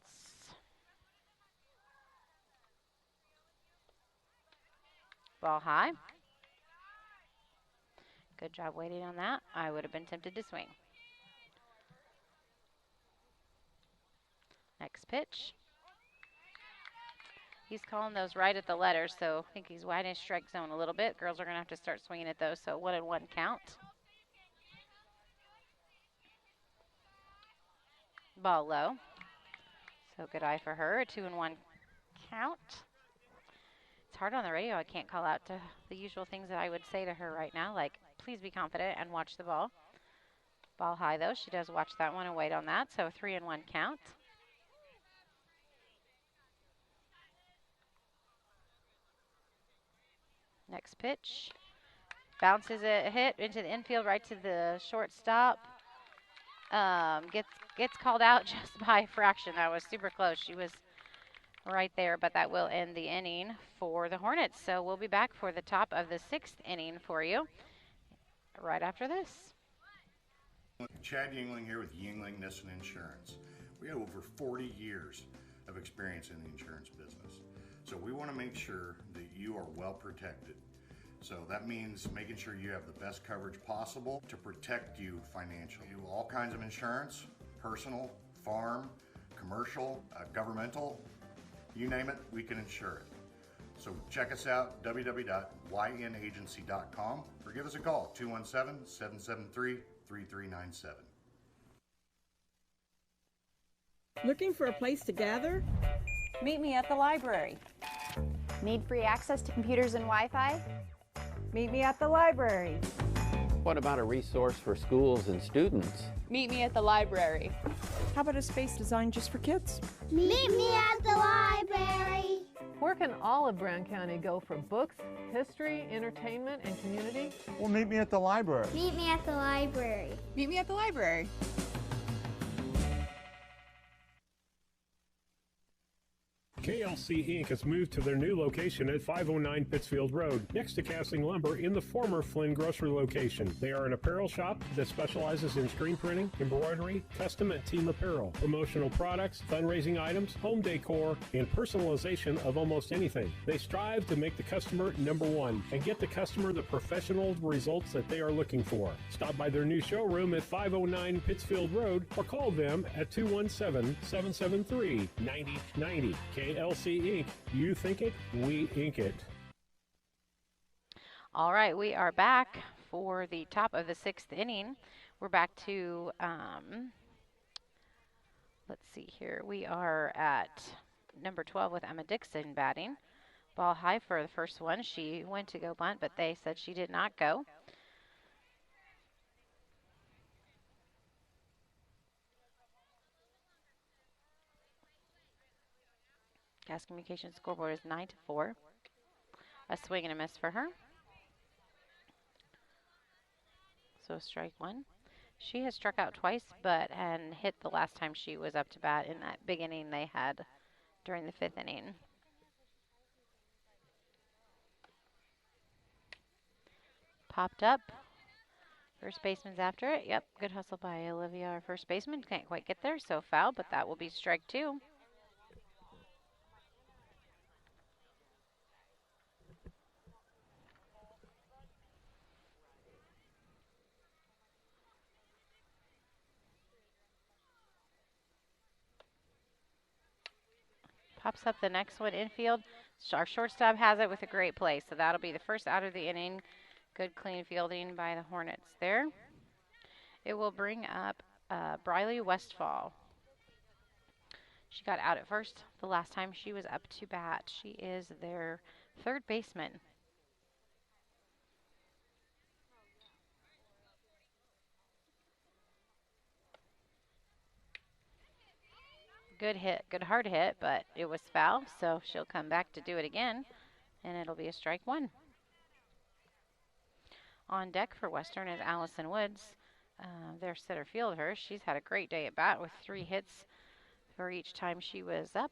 S6: Ball high. Good job waiting on that. I would have been tempted to swing. Next pitch. He's calling those right at the letters, so I think he's wide in strike zone a little bit. Girls are going to have to start swinging at those, so 1-1 count. Ball low. So good eye for her. A 2-1 count. It's hard on the radio. I can't call out to the usual things that I would say to her right now, like please be confident and watch the ball. Ball high, though. She does watch that one and wait on that, so 3-1 count. Next pitch. Bounces a hit into the infield, right to the shortstop. Gets called out just by a fraction. That was super close. She was right there, but that will end the inning for the Hornets. So we'll be back for the top of the 6th inning for you right after this.
S4: Chad Yingling here with Yingling Nissen Insurance. We have over 40 years of experience in the insurance business. So we want to make sure that you are well protected. So that means making sure you have the best coverage possible to protect you financially. All kinds of insurance, personal, farm, commercial, governmental, you name it, we can insure it. So check us out, www.ynagency.com, or give us a call, 217-773-3397.
S20: Looking for a place to gather?
S21: Meet me at the library.
S22: Need free access to computers and Wi-Fi?
S20: Meet me at the library.
S23: What about a resource for schools and students?
S21: Meet me at the library.
S20: How about a space designed just for kids?
S24: Meet me at the library.
S25: Where can all of Brown County go for books, history, entertainment, and community?
S5: Well, meet me at the library.
S24: Meet me at the library.
S21: Meet me at the library.
S1: KLC Inc. has moved to their new location at 509 Pittsfield Road, next to Casting Lumber in the former Flynn Grocery location. They are an apparel shop that specializes in screen printing, embroidery, custom and team apparel, promotional products, fundraising items, home decor, and personalization of almost anything. They strive to make the customer number one and get the customer the professional results that they are looking for. Stop by their new showroom at 509 Pittsfield Road or call them at 217-773-9090. KLC Inc. You think it, we ink it.
S6: All right, we are back for the top of the 6th inning. We're back to, let's see here. We are at number 12 with Emma Dixon batting. Ball high for the first one. She went to go bunt, but they said she did not go. Cass Communications scoreboard is 9-4. A swing and a miss for her. So strike one. She has struck out twice, but and hit the last time she was up to bat in that big inning they had during the 5th inning. Popped up. First baseman's after it. Yep, good hustle by Olivia, our first baseman. Can't quite get there, so foul, but that will be strike two. Pops up the next one infield. Our shortstop has it with a great play, so that'll be the first out of the inning. Good clean fielding by the Hornets there. It will bring up Briley Westfall. She got out at first the last time she was up to bat. She is their third baseman. Good hit, good hard hit, but it was foul, so she'll come back to do it again, and it'll be a strike one. On deck for Western is Allison Woods, their center fielder. She's had a great day at bat with 3 hits for each time she was up.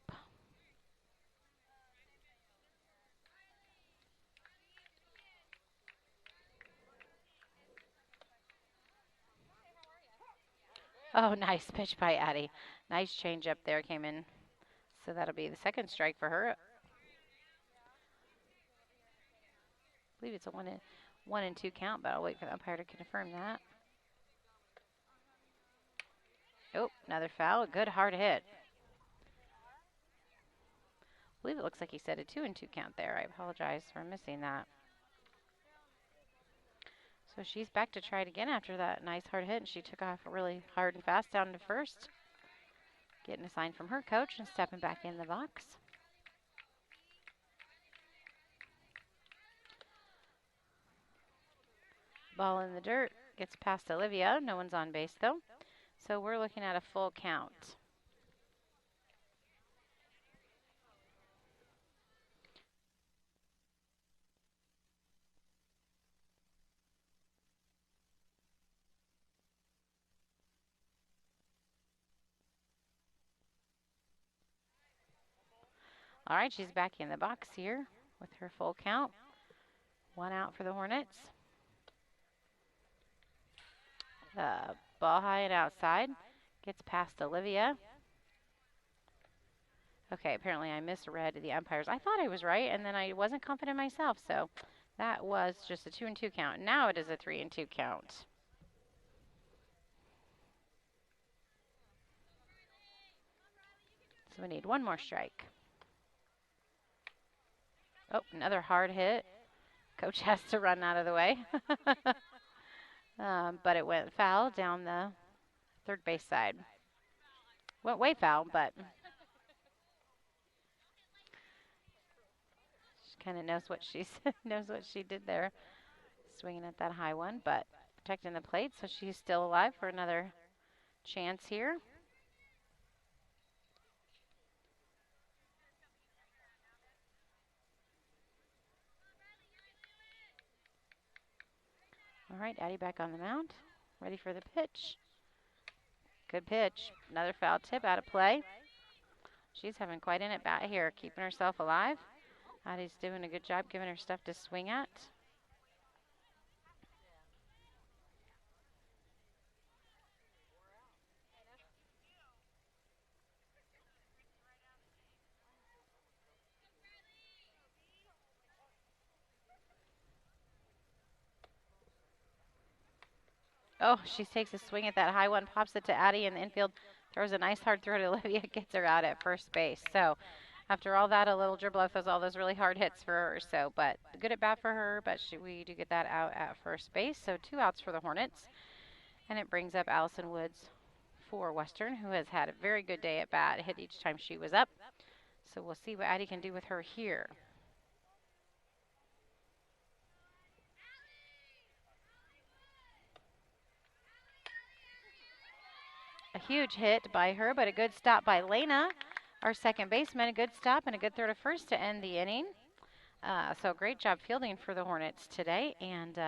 S6: Oh, nice pitch by Addie. Nice change up there came in. So that'll be the second strike for her. I believe it's a 1-2 count, but I'll wait for the umpire to confirm that. Oh, another foul. Good hard hit. I believe it looks like he said a 2-2 count there. I apologize for missing that. So she's back to try it again after that nice hard hit, and she took off really hard and fast down to first. Getting a sign from her coach and stepping back in the box. Ball in the dirt, gets past Olivia. No one's on base though. So we're looking at a full count. All right, she's back in the box here with her full count. 1 out for the Hornets. Ball high and outside. Gets past Olivia. Okay, apparently I misread the umpires. I thought I was right, and then I wasn't confident myself, so that was just a 2-2 count. Now it is a 3-2 count. So we need one more strike. Oh, another hard hit. Coach has to run out of the way. But it went foul down the third base side. Went way foul, but she kind of knows what knows what she did there. Swinging at that high one, but protecting the plate, so she's still alive for another chance here. All right, Addie back on the mound, ready for the pitch. Good pitch. Another foul tip out of play. She's having quite an at-bat here, keeping herself alive. Addie's doing a good job giving her stuff to swing at. Oh, she takes a swing at that high one, pops it to Addie in the infield, throws a nice hard throw to Olivia, gets her out at first base. So after all that, a little dribble off all those really hard hits for her. So, but good at bat for her, but we do get that out at first base. So 2 outs for the Hornets. And it brings up Allison Woods for Western, who has had a very good day at bat, hit each time she was up. So we'll see what Addie can do with her here. A huge hit by her, but a good stop by Lena, our second baseman. A good stop and a good throw to first to end the inning. So great job fielding for the Hornets today. And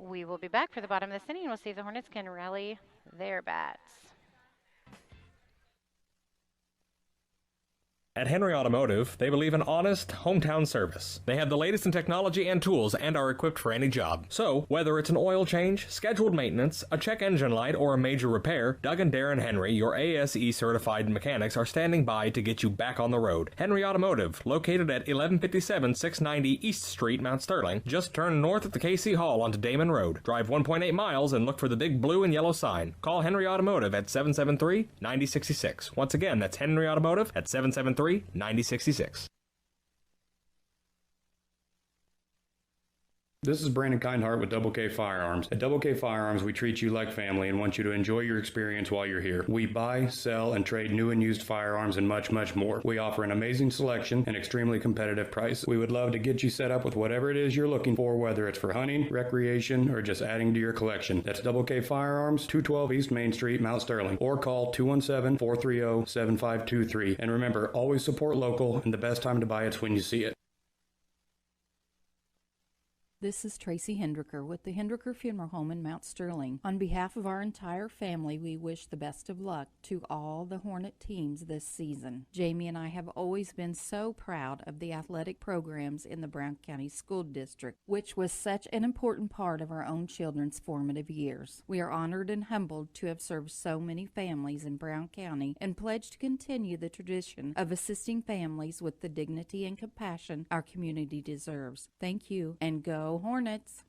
S6: we will be back for the bottom of this inning. We'll see if the Hornets can rally their bats.
S14: At Henry Automotive, they believe in honest, hometown service. They have the latest in technology and tools and are equipped for any job. So, whether it's an oil change, scheduled maintenance, a check engine light, or a major repair, Doug and Darren Henry, your ASE certified mechanics, are standing by to get you back on the road. Henry Automotive, located at 1157 690 East Street, Mount Sterling. Just turn north at the KC Hall onto Damon Road. Drive 1.8 miles and look for the big blue and yellow sign. Call Henry Automotive at 773-9066. Once again, that's Henry Automotive at 773-9066.
S5: This is Brandon Kindheart with Double K Firearms. At Double K Firearms, we treat you like family and want you to enjoy your experience while you're here. We buy, sell, and trade new and used firearms and much, much more. We offer an amazing selection and extremely competitive price. We would love to get you set up with whatever it is you're looking for, whether it's for hunting, recreation, or just adding to your collection. That's Double K Firearms, 212 East Main Street, Mount Sterling, or call 217-430-7523. And remember, always support local, and the best time to buy it's when you see it.
S16: This is Tracy Hendricker with the Hendricker Funeral Home in Mount Sterling. On behalf of our entire family, we wish the best of luck to all the Hornet teams this season. Jamie and I have always been so proud of the athletic programs in the Brown County School District, which was such an important part of our own children's formative years. We are honored and humbled to have served so many families in Brown County and pledge to continue the tradition of assisting families with the dignity and compassion our community deserves. Thank you, and go Hornets!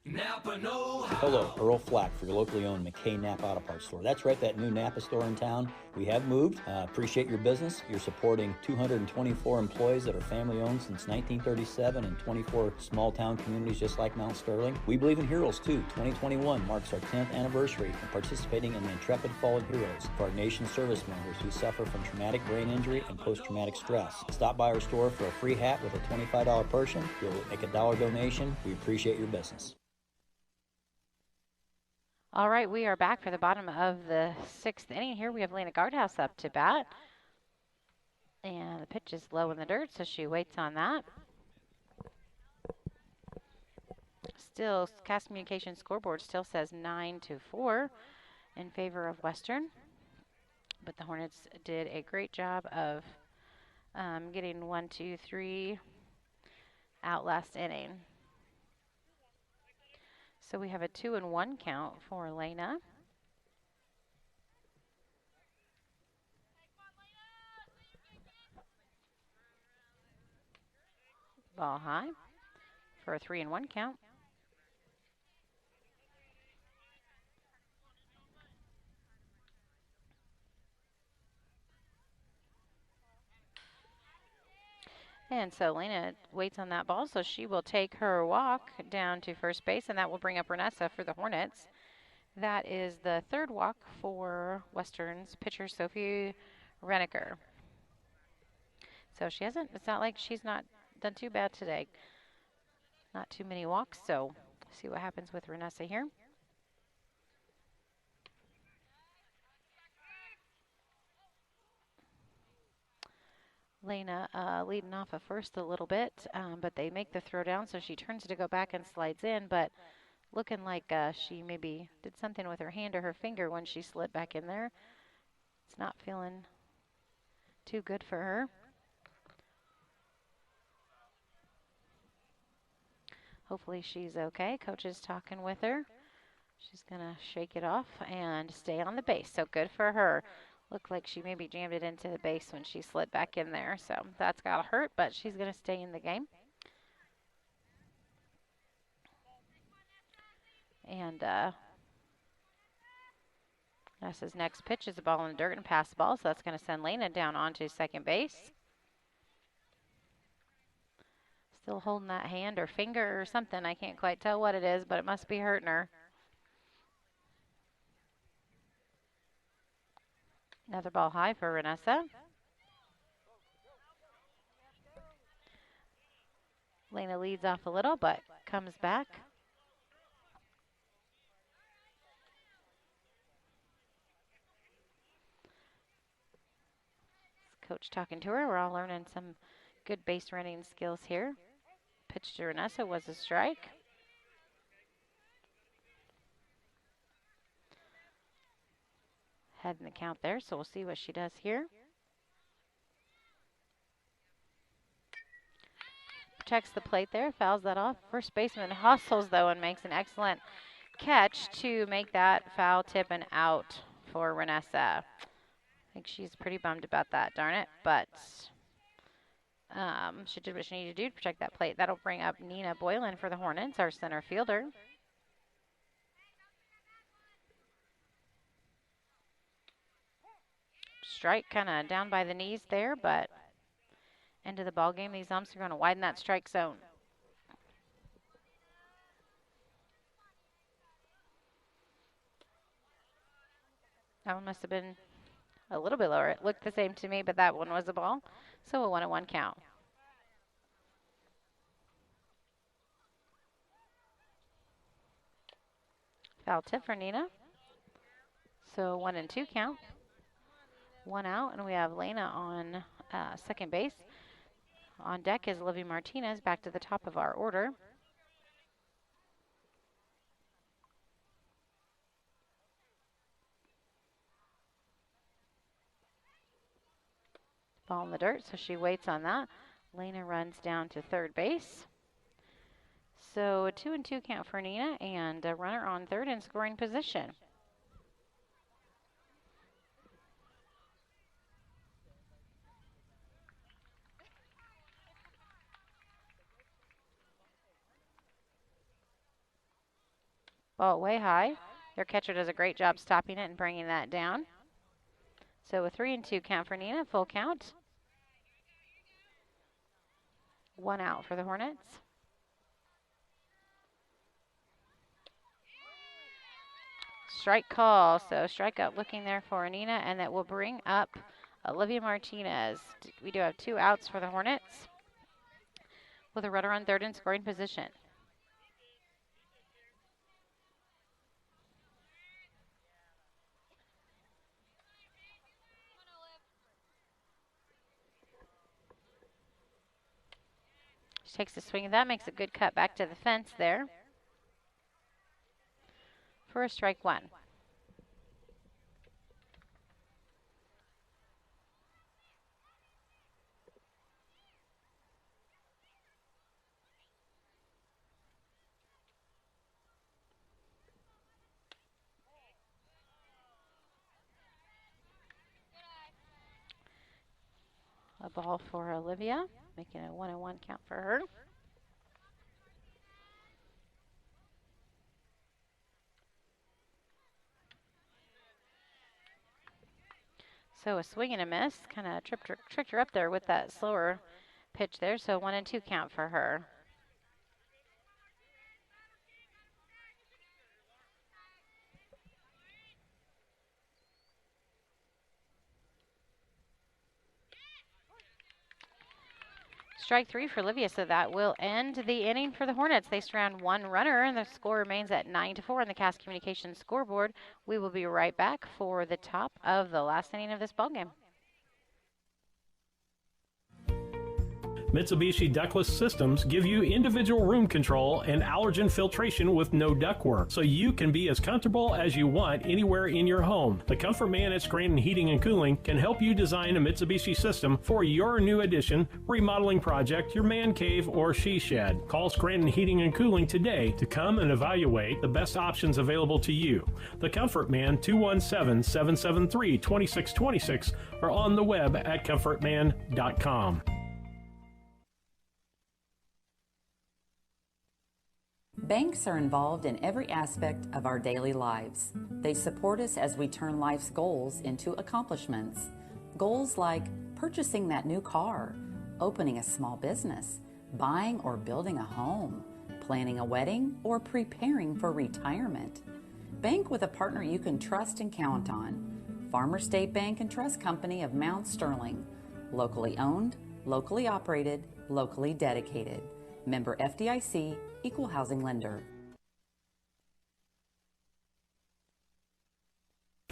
S18: Napa know-how. Hello, Earl Flack for your locally owned McKay Napa Auto Parts store. That's right, that new Napa store in town. We have moved. Appreciate your business. You're supporting 224 employees that are family owned since 1937 and 24 small town communities just like Mount Sterling. We believe in heroes too. 2021 marks our 10th anniversary of participating in the Intrepid Fallen Heroes for our nation's service members who suffer from traumatic brain injury and post-traumatic stress. Stop by our store for a free hat with a $25 person. You'll make a $1 donation. We appreciate your business.
S6: All right, we are back for the bottom of the sixth inning here. We have Lena Guardhouse up to bat. And the pitch is low in the dirt, so she waits on that. Still, Cast Communications scoreboard still says 9-4 in favor of Western. But the Hornets did a great job of getting 1-2-3 out last inning. So we have a 2-1 count for Lena. Ball high for a 3-1 count. And so Lena waits on that ball, so she will take her walk down to first base, and that will bring up Renessa for the Hornets. That is the third walk for Western's pitcher, Sophie Renneker. So she hasn't, it's not like she's not done too bad today. Not too many walks, so see what happens with Renessa here. Lena leading off at first a little bit, but they make the throw down, so she turns to go back and slides in, but looking like she maybe did something with her hand or her finger when she slid back in there. It's not feeling too good for her. Hopefully she's okay. Coach is talking with her. She's going to shake it off and stay on the base, so good for her. Looked like she maybe jammed it into the base when she slid back in there. So that's got to hurt, but she's going to stay in the game. And Nessa's next pitch is a ball in the dirt and pass ball. So that's going to send Lena down onto second base. Still holding that hand or finger or something. I can't quite tell what it is, but it must be hurting her. Another ball high for Renessa. Lena leads off a little, but comes back. Coach talking to her. We're all learning some good base running skills here. Pitch to Renessa was a strike. Head in the count there, so we'll see what she does here. Protects the plate there, fouls that off. First baseman hustles though and makes an excellent catch to make that foul tip and out for Renessa. I think she's pretty bummed about that, darn it, but she did what she needed to do to protect that plate. That'll bring up Nina Boylan for the Hornets, our center fielder. Strike kind of down by the knees there, but end of the ball game, these umps are going to widen that strike zone. That one must have been a little bit lower. It looked the same to me, but that one was a ball. So a 1-1 count. Foul tip for Nina. So 1-2 count. One out, and we have Lena on second base. On deck is Olivia Martinez, back to the top of our order. Ball in the dirt, so she waits on that. Lena runs down to third base. So a 2-2 count for Nina, and a runner on third in scoring position. Ball way high. Their catcher does a great job stopping it and bringing that down. So a 3-2 count for Nina, full count. One out for the Hornets. Strike call, so strikeout looking there for Nina, and that will bring up Olivia Martinez. We do have 2 outs for the Hornets with a runner on third in scoring position. Takes a swing of that, makes a good cut back to the fence there for a strike one. A ball for Olivia, making a 1-1 count for her. So a swing and a miss, kind of tricked her up there with that slower pitch there. So 1-2 count for her. Strike 3 for Olivia, so that will end the inning for the Hornets. They surround one runner, and the score remains at 9-4 on the Cass Communications scoreboard. We will be right back for the top of the last inning of this ballgame.
S1: Mitsubishi Ductless Systems give you individual room control and allergen filtration with no ductwork, so you can be as comfortable as you want anywhere in your home. The Comfort Man at Scranton Heating and Cooling can help you design a Mitsubishi system for your new addition, remodeling project, your man cave, or she shed. Call Scranton Heating and Cooling today to come and evaluate the best options available to you. The Comfort Man, 217-773-2626, or on the web at comfortman.com.
S7: Banks are involved in every aspect of our daily lives. They support us as we turn life's goals into accomplishments. Goals like purchasing that new car, opening a small business, buying or building a home, planning a wedding, or preparing for retirement. Bank with a partner you can trust and count on. Farmer State Bank and Trust Company of Mount Sterling. Locally owned, locally operated, locally dedicated. Member FDIC, Equal Housing Lender.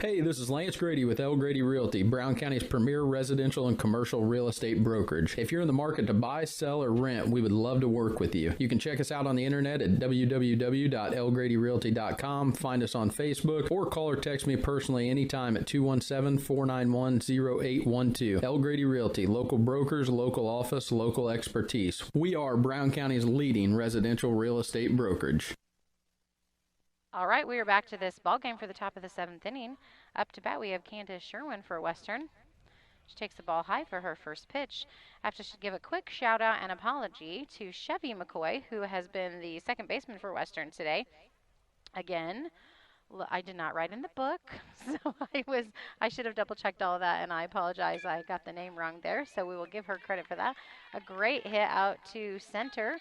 S8: Hey, this is Lance Grady with L. Grady Realty, Brown County's premier residential and commercial real estate brokerage. If you're in the market to buy, sell, or rent, we would love to work with you. You can check us out on the internet at www.lgradyrealty.com, find us on Facebook, or call or text me personally anytime at 217-491-0812. L. Grady Realty, local brokers, local office, local expertise. We are Brown County's leading residential real estate brokerage.
S6: All right, we are back to this ball game for the top of the 7th inning. Up to bat, we have Candace Sherwin for Western. She takes the ball high for her first pitch. I have to give a quick shout out and apology to Chevy McCoy, who has been the second baseman for Western today. Again, I did not write in the book, so I should have double checked all of that, and I apologize. I got the name wrong there, so we will give her credit for that. A great hit out to center,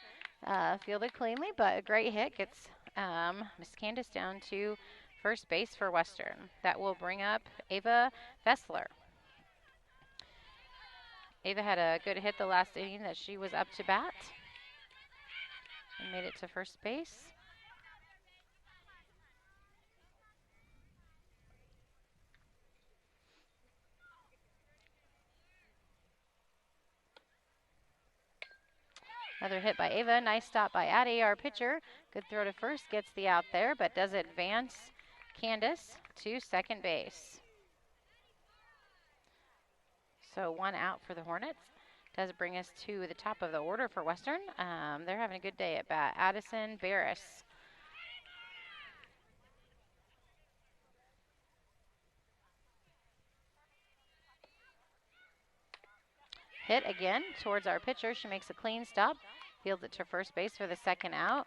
S6: fielded cleanly, but a great hit gets Miss Candace down to first base for Western. That will bring up Ava Fessler. Ava had a good hit the last inning that she was up to bat and made it to first base. Another hit by Ava. Nice stop by Addie, our pitcher. Good throw to first. Gets the out there, but does advance Candace to second base. So 1 out for the Hornets. Does bring us to the top of the order for Western. They're having a good day at bat. Addison Barris. Hit again towards our pitcher. She makes a clean stop. Fields it to first base for the second out.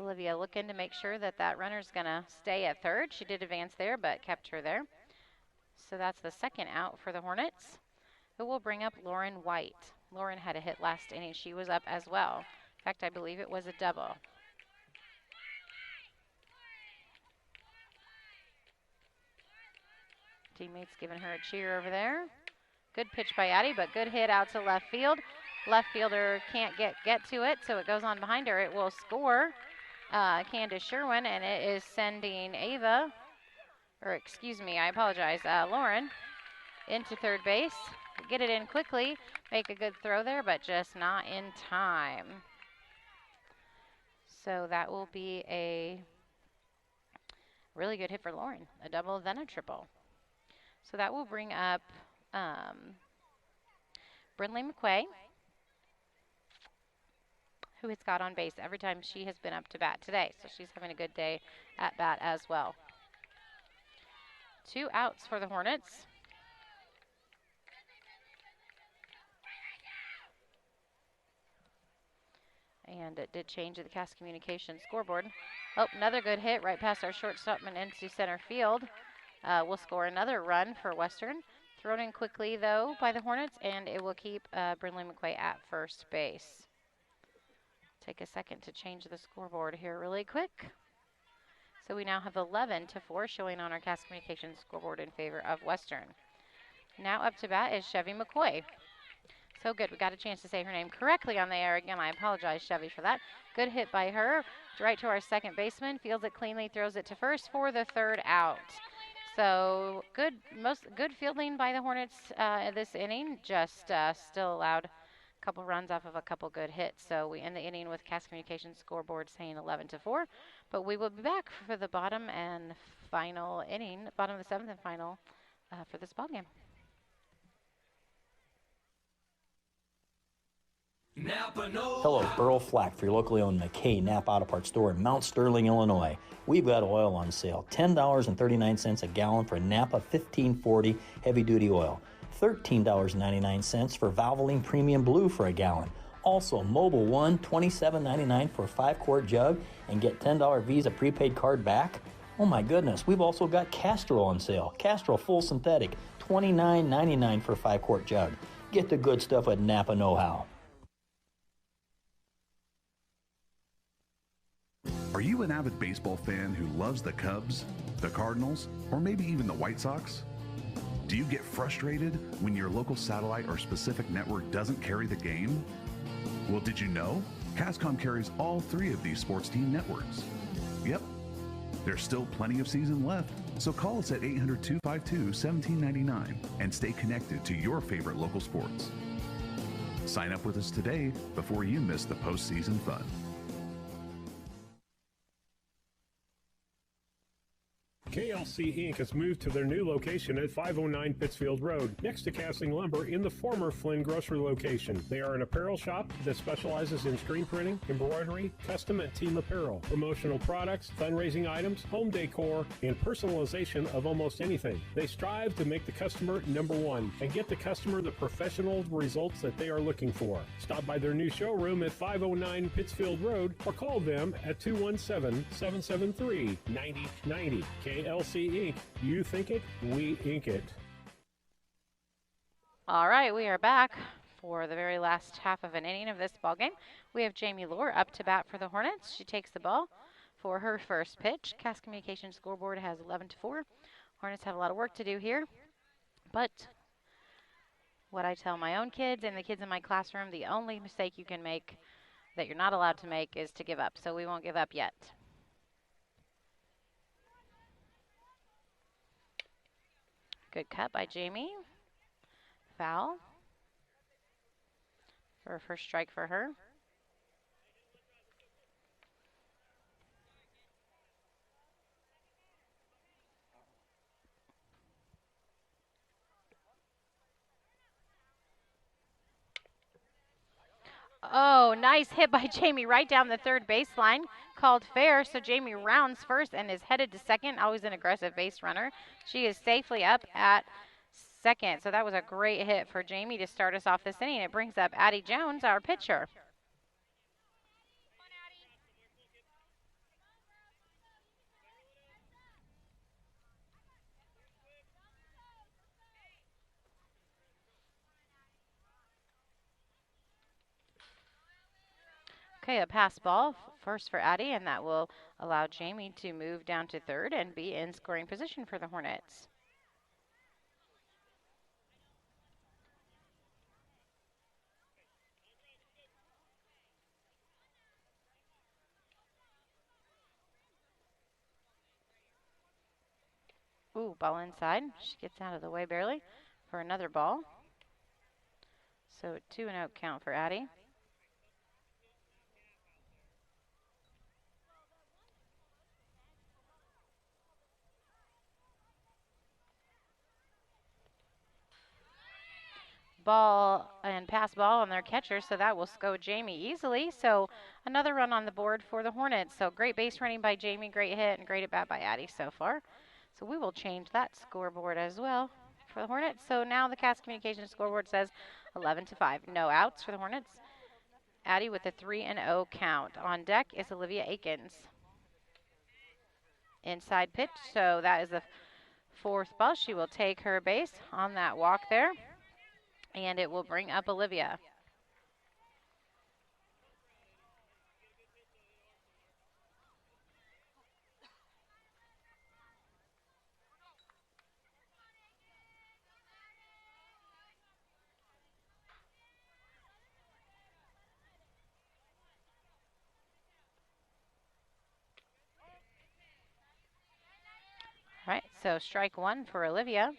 S6: Olivia looking to make sure that that runner's going to stay at third. She did advance there, but kept her there. So that's the second out for the Hornets. It will bring up Lauren White. Lauren had a hit last inning. She was up as well. In fact, I believe it was a double. Teammates giving her a cheer over there. Good pitch by Addie, but good hit out to left field. Left fielder can't get to it, so it goes on behind her. It will score Candace Sherwin, and it is sending Lauren into third base. Get it in quickly, make a good throw there, but just not in time. So that will be a really good hit for Lauren, a double, then a triple. So that will bring up Brinley McQuay, who has got on base every time she has been up to bat today. So she's having a good day at bat as well. 2 outs for the Hornets. And it did change the Cass Communications scoreboard. Oh, another good hit right past our shortstop and into center field. We'll score another run for Western. Thrown in quickly, though, by the Hornets, and it will keep Brinley McQuay at first base. Take a second to change the scoreboard here really quick. So we now have 11-4 showing on our Cass Communications scoreboard in favor of Western. Now up to bat is Chevy McCoy. So good, we got a chance to say her name correctly on the air again. I apologize, Chevy, for that. Good hit by her, right to our second baseman. Fields it cleanly, throws it to first for the third out. So good fielding by the Hornets this inning. Just still allowed a couple runs off of a couple good hits. So we end the inning with Cass Communications scoreboard saying 11-4. But we will be back for the bottom of the 7th and final for this ballgame.
S18: Hello, Earl Flack for your locally owned McKay Napa Auto Parts store in Mount Sterling, Illinois. We've got oil on sale, $10.39 a gallon for Napa 1540 heavy-duty oil, $13.99 for Valvoline Premium Blue for a gallon. Also, Mobil One, $27.99 for a 5-quart jug, and get $10 Visa prepaid card back. Oh my goodness, we've also got Castrol on sale. Castrol Full Synthetic, $29.99 for a 5-quart jug. Get the good stuff at Napa Know-How.
S2: Are you an avid baseball fan who loves the Cubs, the Cardinals, or maybe even the White Sox? Do you get frustrated when your local satellite or specific network doesn't carry the game? Well, did you know? Cascom carries all 3 of these sports team networks. Yep, there's still plenty of season left, so call us at 800-252-1799 and stay connected to your favorite local sports. Sign up with us today before you miss the postseason fun.
S1: KLC Inc. has moved to their new location at 509 Pittsfield Road, next to Castling Lumber in the former Flynn Grocery location. They are an apparel shop that specializes in screen printing, embroidery, custom and team apparel, promotional products, fundraising items, home decor, and personalization of almost anything. They strive to make the customer number one and get the customer the professional results that they are looking for. Stop by their new showroom at 509 Pittsfield Road or call them at 217-773-9090. KLC Inc. You think it, we ink it.
S6: All right, we are back for the very last half of an inning of this ball game. We have Jamie Lohr up to bat for the Hornets. She takes the ball for her first pitch. Cass Communications scoreboard has 11-4. Hornets have a lot of work to do here, but what I tell my own kids and the kids in my classroom, the only mistake you can make that you're not allowed to make is to give up. So we won't give up yet. Good cut by Jamie. Foul for a first strike for her. Oh, nice hit by Jamie right down the third baseline. Called fair, so Jamie rounds first and is headed to second. Always an aggressive base runner. She is safely up at second. So that was a great hit for Jamie to start us off this inning. It brings up Addie Jones, our pitcher. Okay, a pass ball first for Addie, and that will allow Jamie to move down to third and be in scoring position for the Hornets. Ooh, ball inside. She gets out of the way barely for another ball. So 2-0 count for Addie. Ball and pass ball on their catcher, so that will go Jamie easily. So another run on the board for the Hornets. So great base running by Jamie, great hit, and great at bat by Addie so far. So we will change that scoreboard as well for the Hornets. So now the Cass Communications scoreboard says 11-5. No outs for the Hornets. Addie with a 3-0 count. On deck is Olivia Akins. Inside pitch, so that is the fourth ball. She will take her base on that walk there. And it will bring up Olivia. All right, so strike one for Olivia.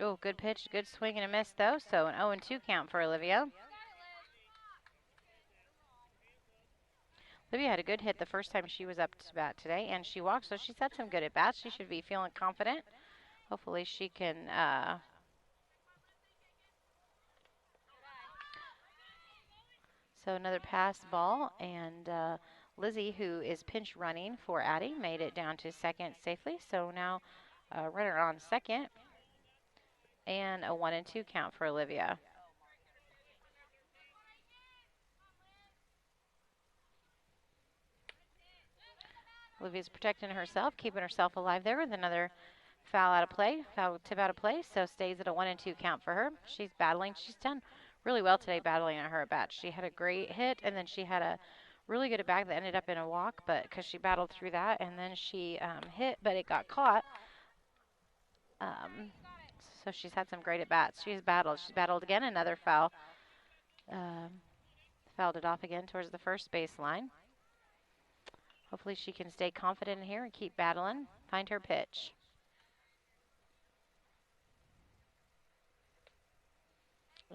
S6: Oh, good pitch, good swing and a miss though. So an 0-2 count for Olivia. Olivia had a good hit the first time she was up to bat today, and she walked, so she's had some good at bats. She should be feeling confident. Hopefully she can so another pass ball, and Lizzie, who is pinch running for Addie, made it down to second safely. So now runner on second. And a 1-2 count for Olivia. Olivia's protecting herself, keeping herself alive there with another foul out of play, foul tip out of play, so stays at a 1-2 count for her. She's battling. She's done really well today battling at her at-bat. She had a great hit, and then she had a really good at-bat that ended up in a walk, but because she battled through that, and then she hit, but it got caught. So she's had some great at-bats. She's battled again, another foul. Fouled it off again towards the first baseline. Hopefully she can stay confident in here and keep battling, find her pitch.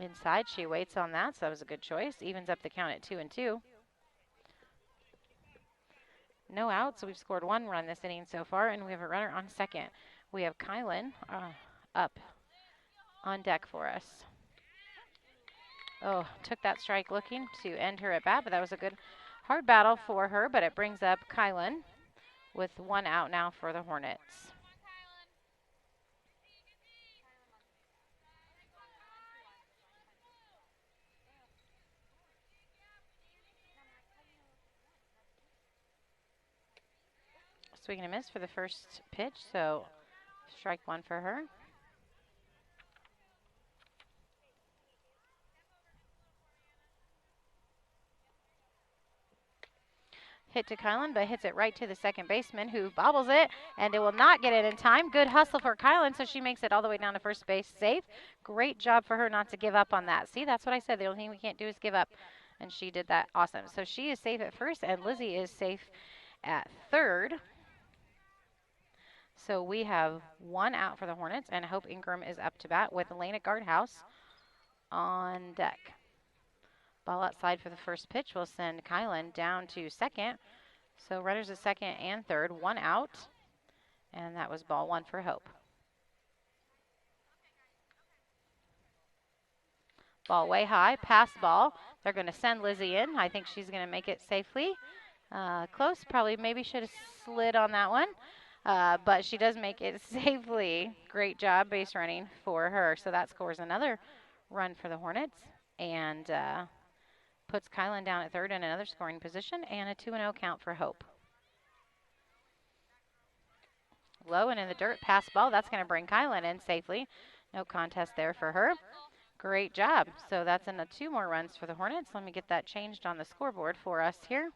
S6: Inside, she waits on that, so that was a good choice. Evens up the count at 2-2. No outs, so we've scored 1 run this inning so far, and we have a runner on second. We have Kylan up on deck for us. Oh, took that strike looking to end her at bat, but that was a good hard battle for her, but it brings up Kylan with 1 out now for the Hornets. Swing and a miss for the first pitch, so strike 1 for her. Hit to Kylan, but hits it right to the second baseman, who bobbles it, and it will not get in time. Good hustle for Kylan, so she makes it all the way down to first base safe. Great job for her not to give up on that. See, that's what I said. The only thing we can't do is give up, and she did that awesome. So she is safe at first, and Lizzie is safe at third. So we have 1 out for the Hornets, and Hope Ingram is up to bat with Elena Guardhouse on deck. Ball outside for the first pitch will send Kylan down to second. So runners at second and third, 1 out, and that was ball 1 for Hope. Ball way high, pass ball. They're going to send Lizzie in. I think she's going to make it safely. Close, probably maybe should have slid on that one. But she does make it safely. Great job base running for her. So that scores another run for the Hornets and puts Kylan down at third in another scoring position, and a 2-0 count for Hope. Low and in the dirt, pass ball. That's going to bring Kylan in safely. No contest there for her. Great job. So that's 2 more runs for the Hornets. Let me get that changed on the scoreboard for us here.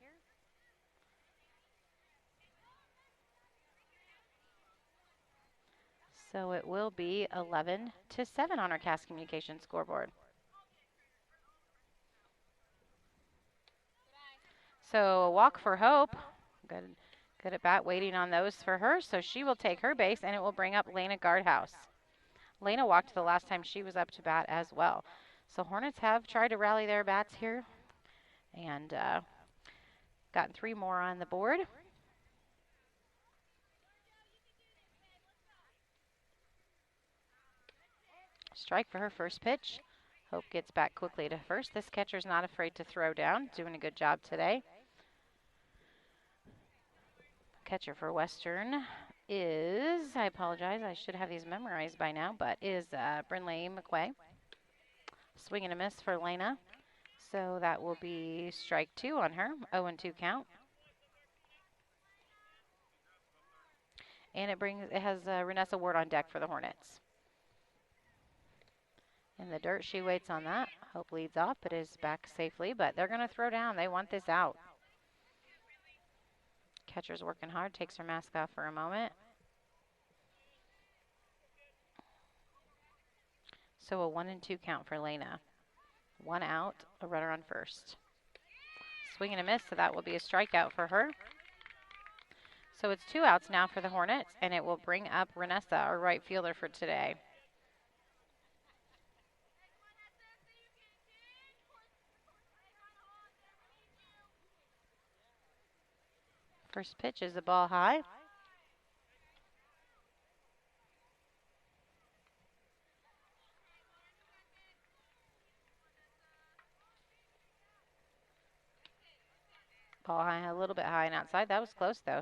S6: So it will be 11-7 on our Cass Communications scoreboard. So a walk for Hope. Good at bat, waiting on those for her. So she will take her base, and it will bring up Lena Guardhouse. Lena walked the last time she was up to bat as well. So Hornets have tried to rally their bats here and gotten 3 more on the board. Strike for her first pitch. Hope gets back quickly to first. This catcher's not afraid to throw down. Doing a good job today. Catcher for Western is, I apologize, I should have these memorized by now, but is Brinley McQuay. Swing and a miss for Lena. So that will be strike 2 on her. 0-2 count. And it has Renessa Ward on deck for the Hornets. In the dirt, she waits on that. Hope leads off, but is back safely. But they're going to throw down. They want this out. Catcher's working hard. Takes her mask off for a moment. So a 1-2 count for Lena. 1 out, a runner on first. Swing and a miss, so that will be a strikeout for her. So it's 2 outs now for the Hornets, and it will bring up Renessa, our right fielder for today. First pitch is the ball high. Ball high, a little bit high and outside. That was close though,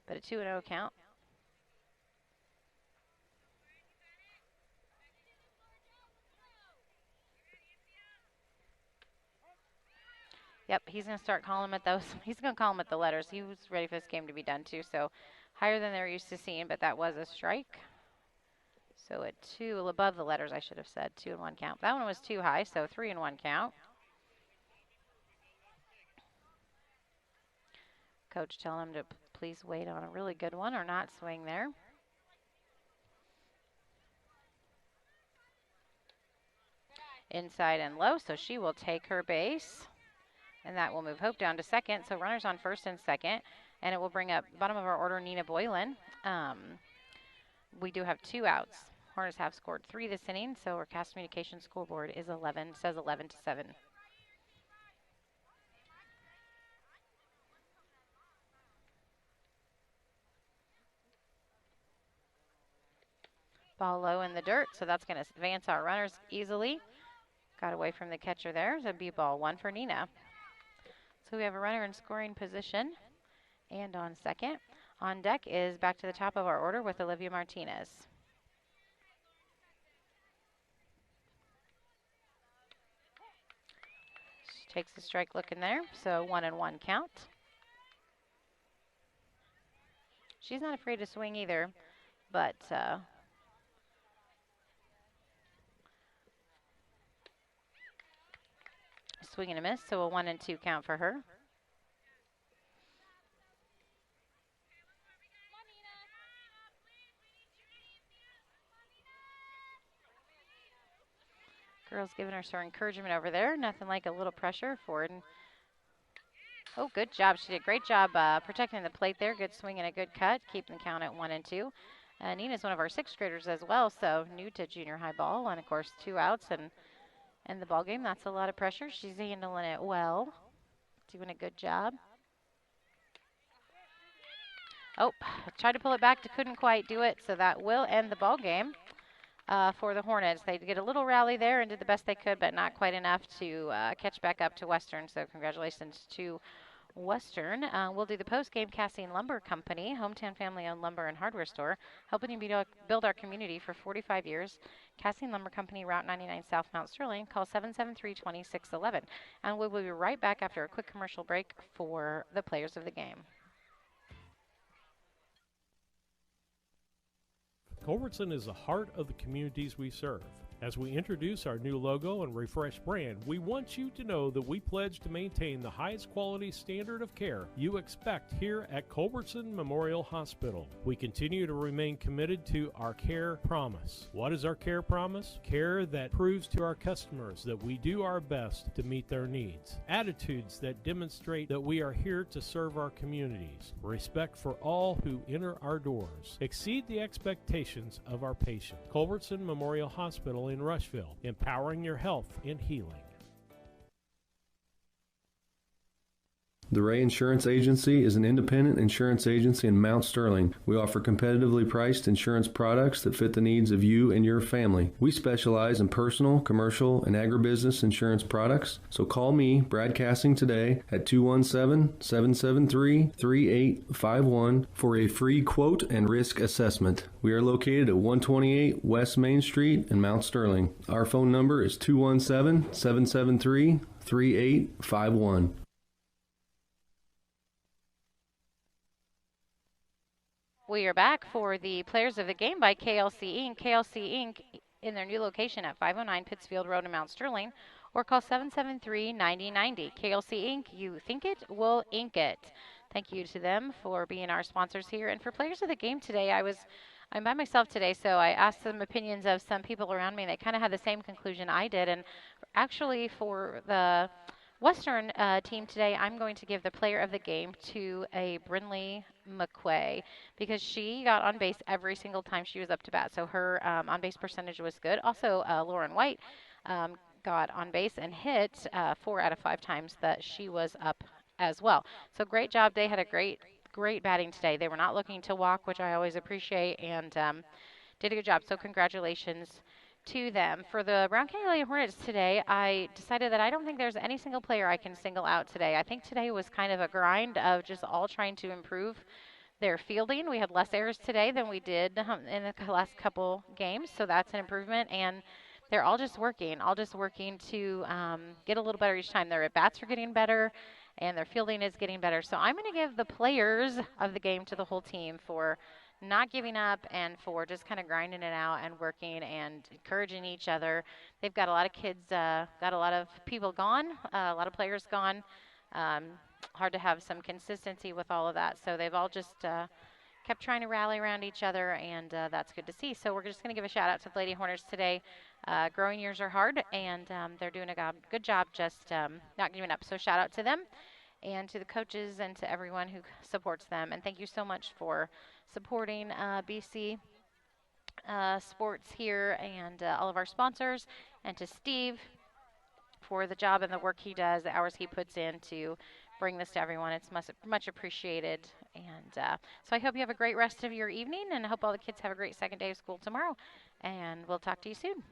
S6: but a 2-0 count. Yep, he's going to start calling them at those. He's going to call them at the letters. He was ready for this game to be done too, so higher than they're used to seeing, but that was a strike. So at 2, above the letters I should have said, 2 and 1 count. That one was too high, so 3 and 1 count. Coach telling him to please wait on a really good one or not swing there. Inside and low, so she will take her base. And that will move Hope down to second. So runners on first and second. And it will bring up bottom of our order, Nina Boylan. We do have 2 outs. Hornets have scored 3 this inning, so our Cass Communications scoreboard is 11, says 11-7. Ball low in the dirt, so that's going to advance our runners easily. Got away from the catcher there. So be ball 1 for Nina. So we have a runner in scoring position and on second. On deck is back to the top of our order with Olivia Martinez. She takes the strike looking there, so 1 and 1 count. She's not afraid to swing either, but swing and a miss, so a 1 and 2 count for her. Girls giving her some encouragement over there. Nothing like a little pressure forward. Oh, good job. She did a great job protecting the plate there. Good swing and a good cut. Keeping the count at 1 and 2. Nina's one of our 6th graders as well, so new to junior high ball. And, of course, 2 outs and the ball game. That's a lot of pressure. She's handling it well. Doing a good job. Oh, tried to pull it back. Couldn't quite do it, so that will end the ball game. For the Hornets. They did a little rally there and did the best they could, but not quite enough to catch back up to Western. So congratulations to Western. We'll do the post-game. Cassine Lumber Company, hometown family-owned lumber and hardware store, helping you build our community for 45 years. Cassine Lumber Company, Route 99 South, Mount Sterling. Call 773-2611. And we will be right back after a quick commercial break for the players of the game.
S1: Culbertson is the heart of the communities we serve. As we introduce our new logo and refreshed brand, we want you to know that we pledge to maintain the highest quality standard of care you expect here at Culbertson Memorial Hospital. We continue to remain committed to our care promise. What is our care promise? Care that proves to our customers that we do our best to meet their needs. Attitudes that demonstrate that we are here to serve our communities. Respect for all who enter our doors. Exceed the expectations of our patient. Culbertson Memorial Hospital in Rushville, empowering your health and healing.
S10: The Ray Insurance Agency is an independent insurance agency in Mount Sterling. We offer competitively priced insurance products that fit the needs of you and your family. We specialize in personal, commercial, and agribusiness insurance products. So call me, Brad Cassing, today at 217-773-3851 for a free quote and risk assessment. We are located at 128 West Main Street in Mount Sterling. Our phone number is 217-773-3851.
S6: We are back for the Players of the Game by KLC Inc. KLC Inc. in their new location at 509 Pittsfield Road in Mount Sterling, or call 773-9090. KLC Inc., you think it, we'll ink it. Thank you to them for being our sponsors here. And for Players of the Game today, I'm by myself today, so I asked some opinions of some people around me. They kind of had the same conclusion I did. And actually for the Western team today, I'm going to give the player of the game to a Brinley McQuay because she got on base every single time she was up to bat. So her on base percentage was good. Also, Lauren White got on base and hit 4 out of 5 times that she was up as well. So great job. They had a great batting today. They were not looking to walk, which I always appreciate, and did a good job. So congratulations to them. For the Brown County Lady Hornets today, I decided that I don't think there's any single player I can single out today. I think today was kind of a grind of just all trying to improve their fielding. We had less errors today than we did in the last couple games, so that's an improvement, and they're all just working to get a little better each time. Their at-bats are getting better, and their fielding is getting better. So I'm going to give the players of the game to the whole team for not giving up and for just kind of grinding it out and working and encouraging each other. They've got a lot of kids, got a lot of people gone, a lot of players gone. Hard to have some consistency with all of that. So they've all just kept trying to rally around each other, and that's good to see. So we're just going to give a shout out to the Lady Hornets today. Growing years are hard, and they're doing a good job just not giving up. So shout out to them and to the coaches and to everyone who supports them. And thank you so much for supporting BC Sports here and all of our sponsors, and to Steve for the job and the work he does, the hours he puts in to bring this to everyone. It's much appreciated. And so I hope you have a great rest of your evening, and I hope all the kids have a great second day of school tomorrow. And we'll talk to you soon.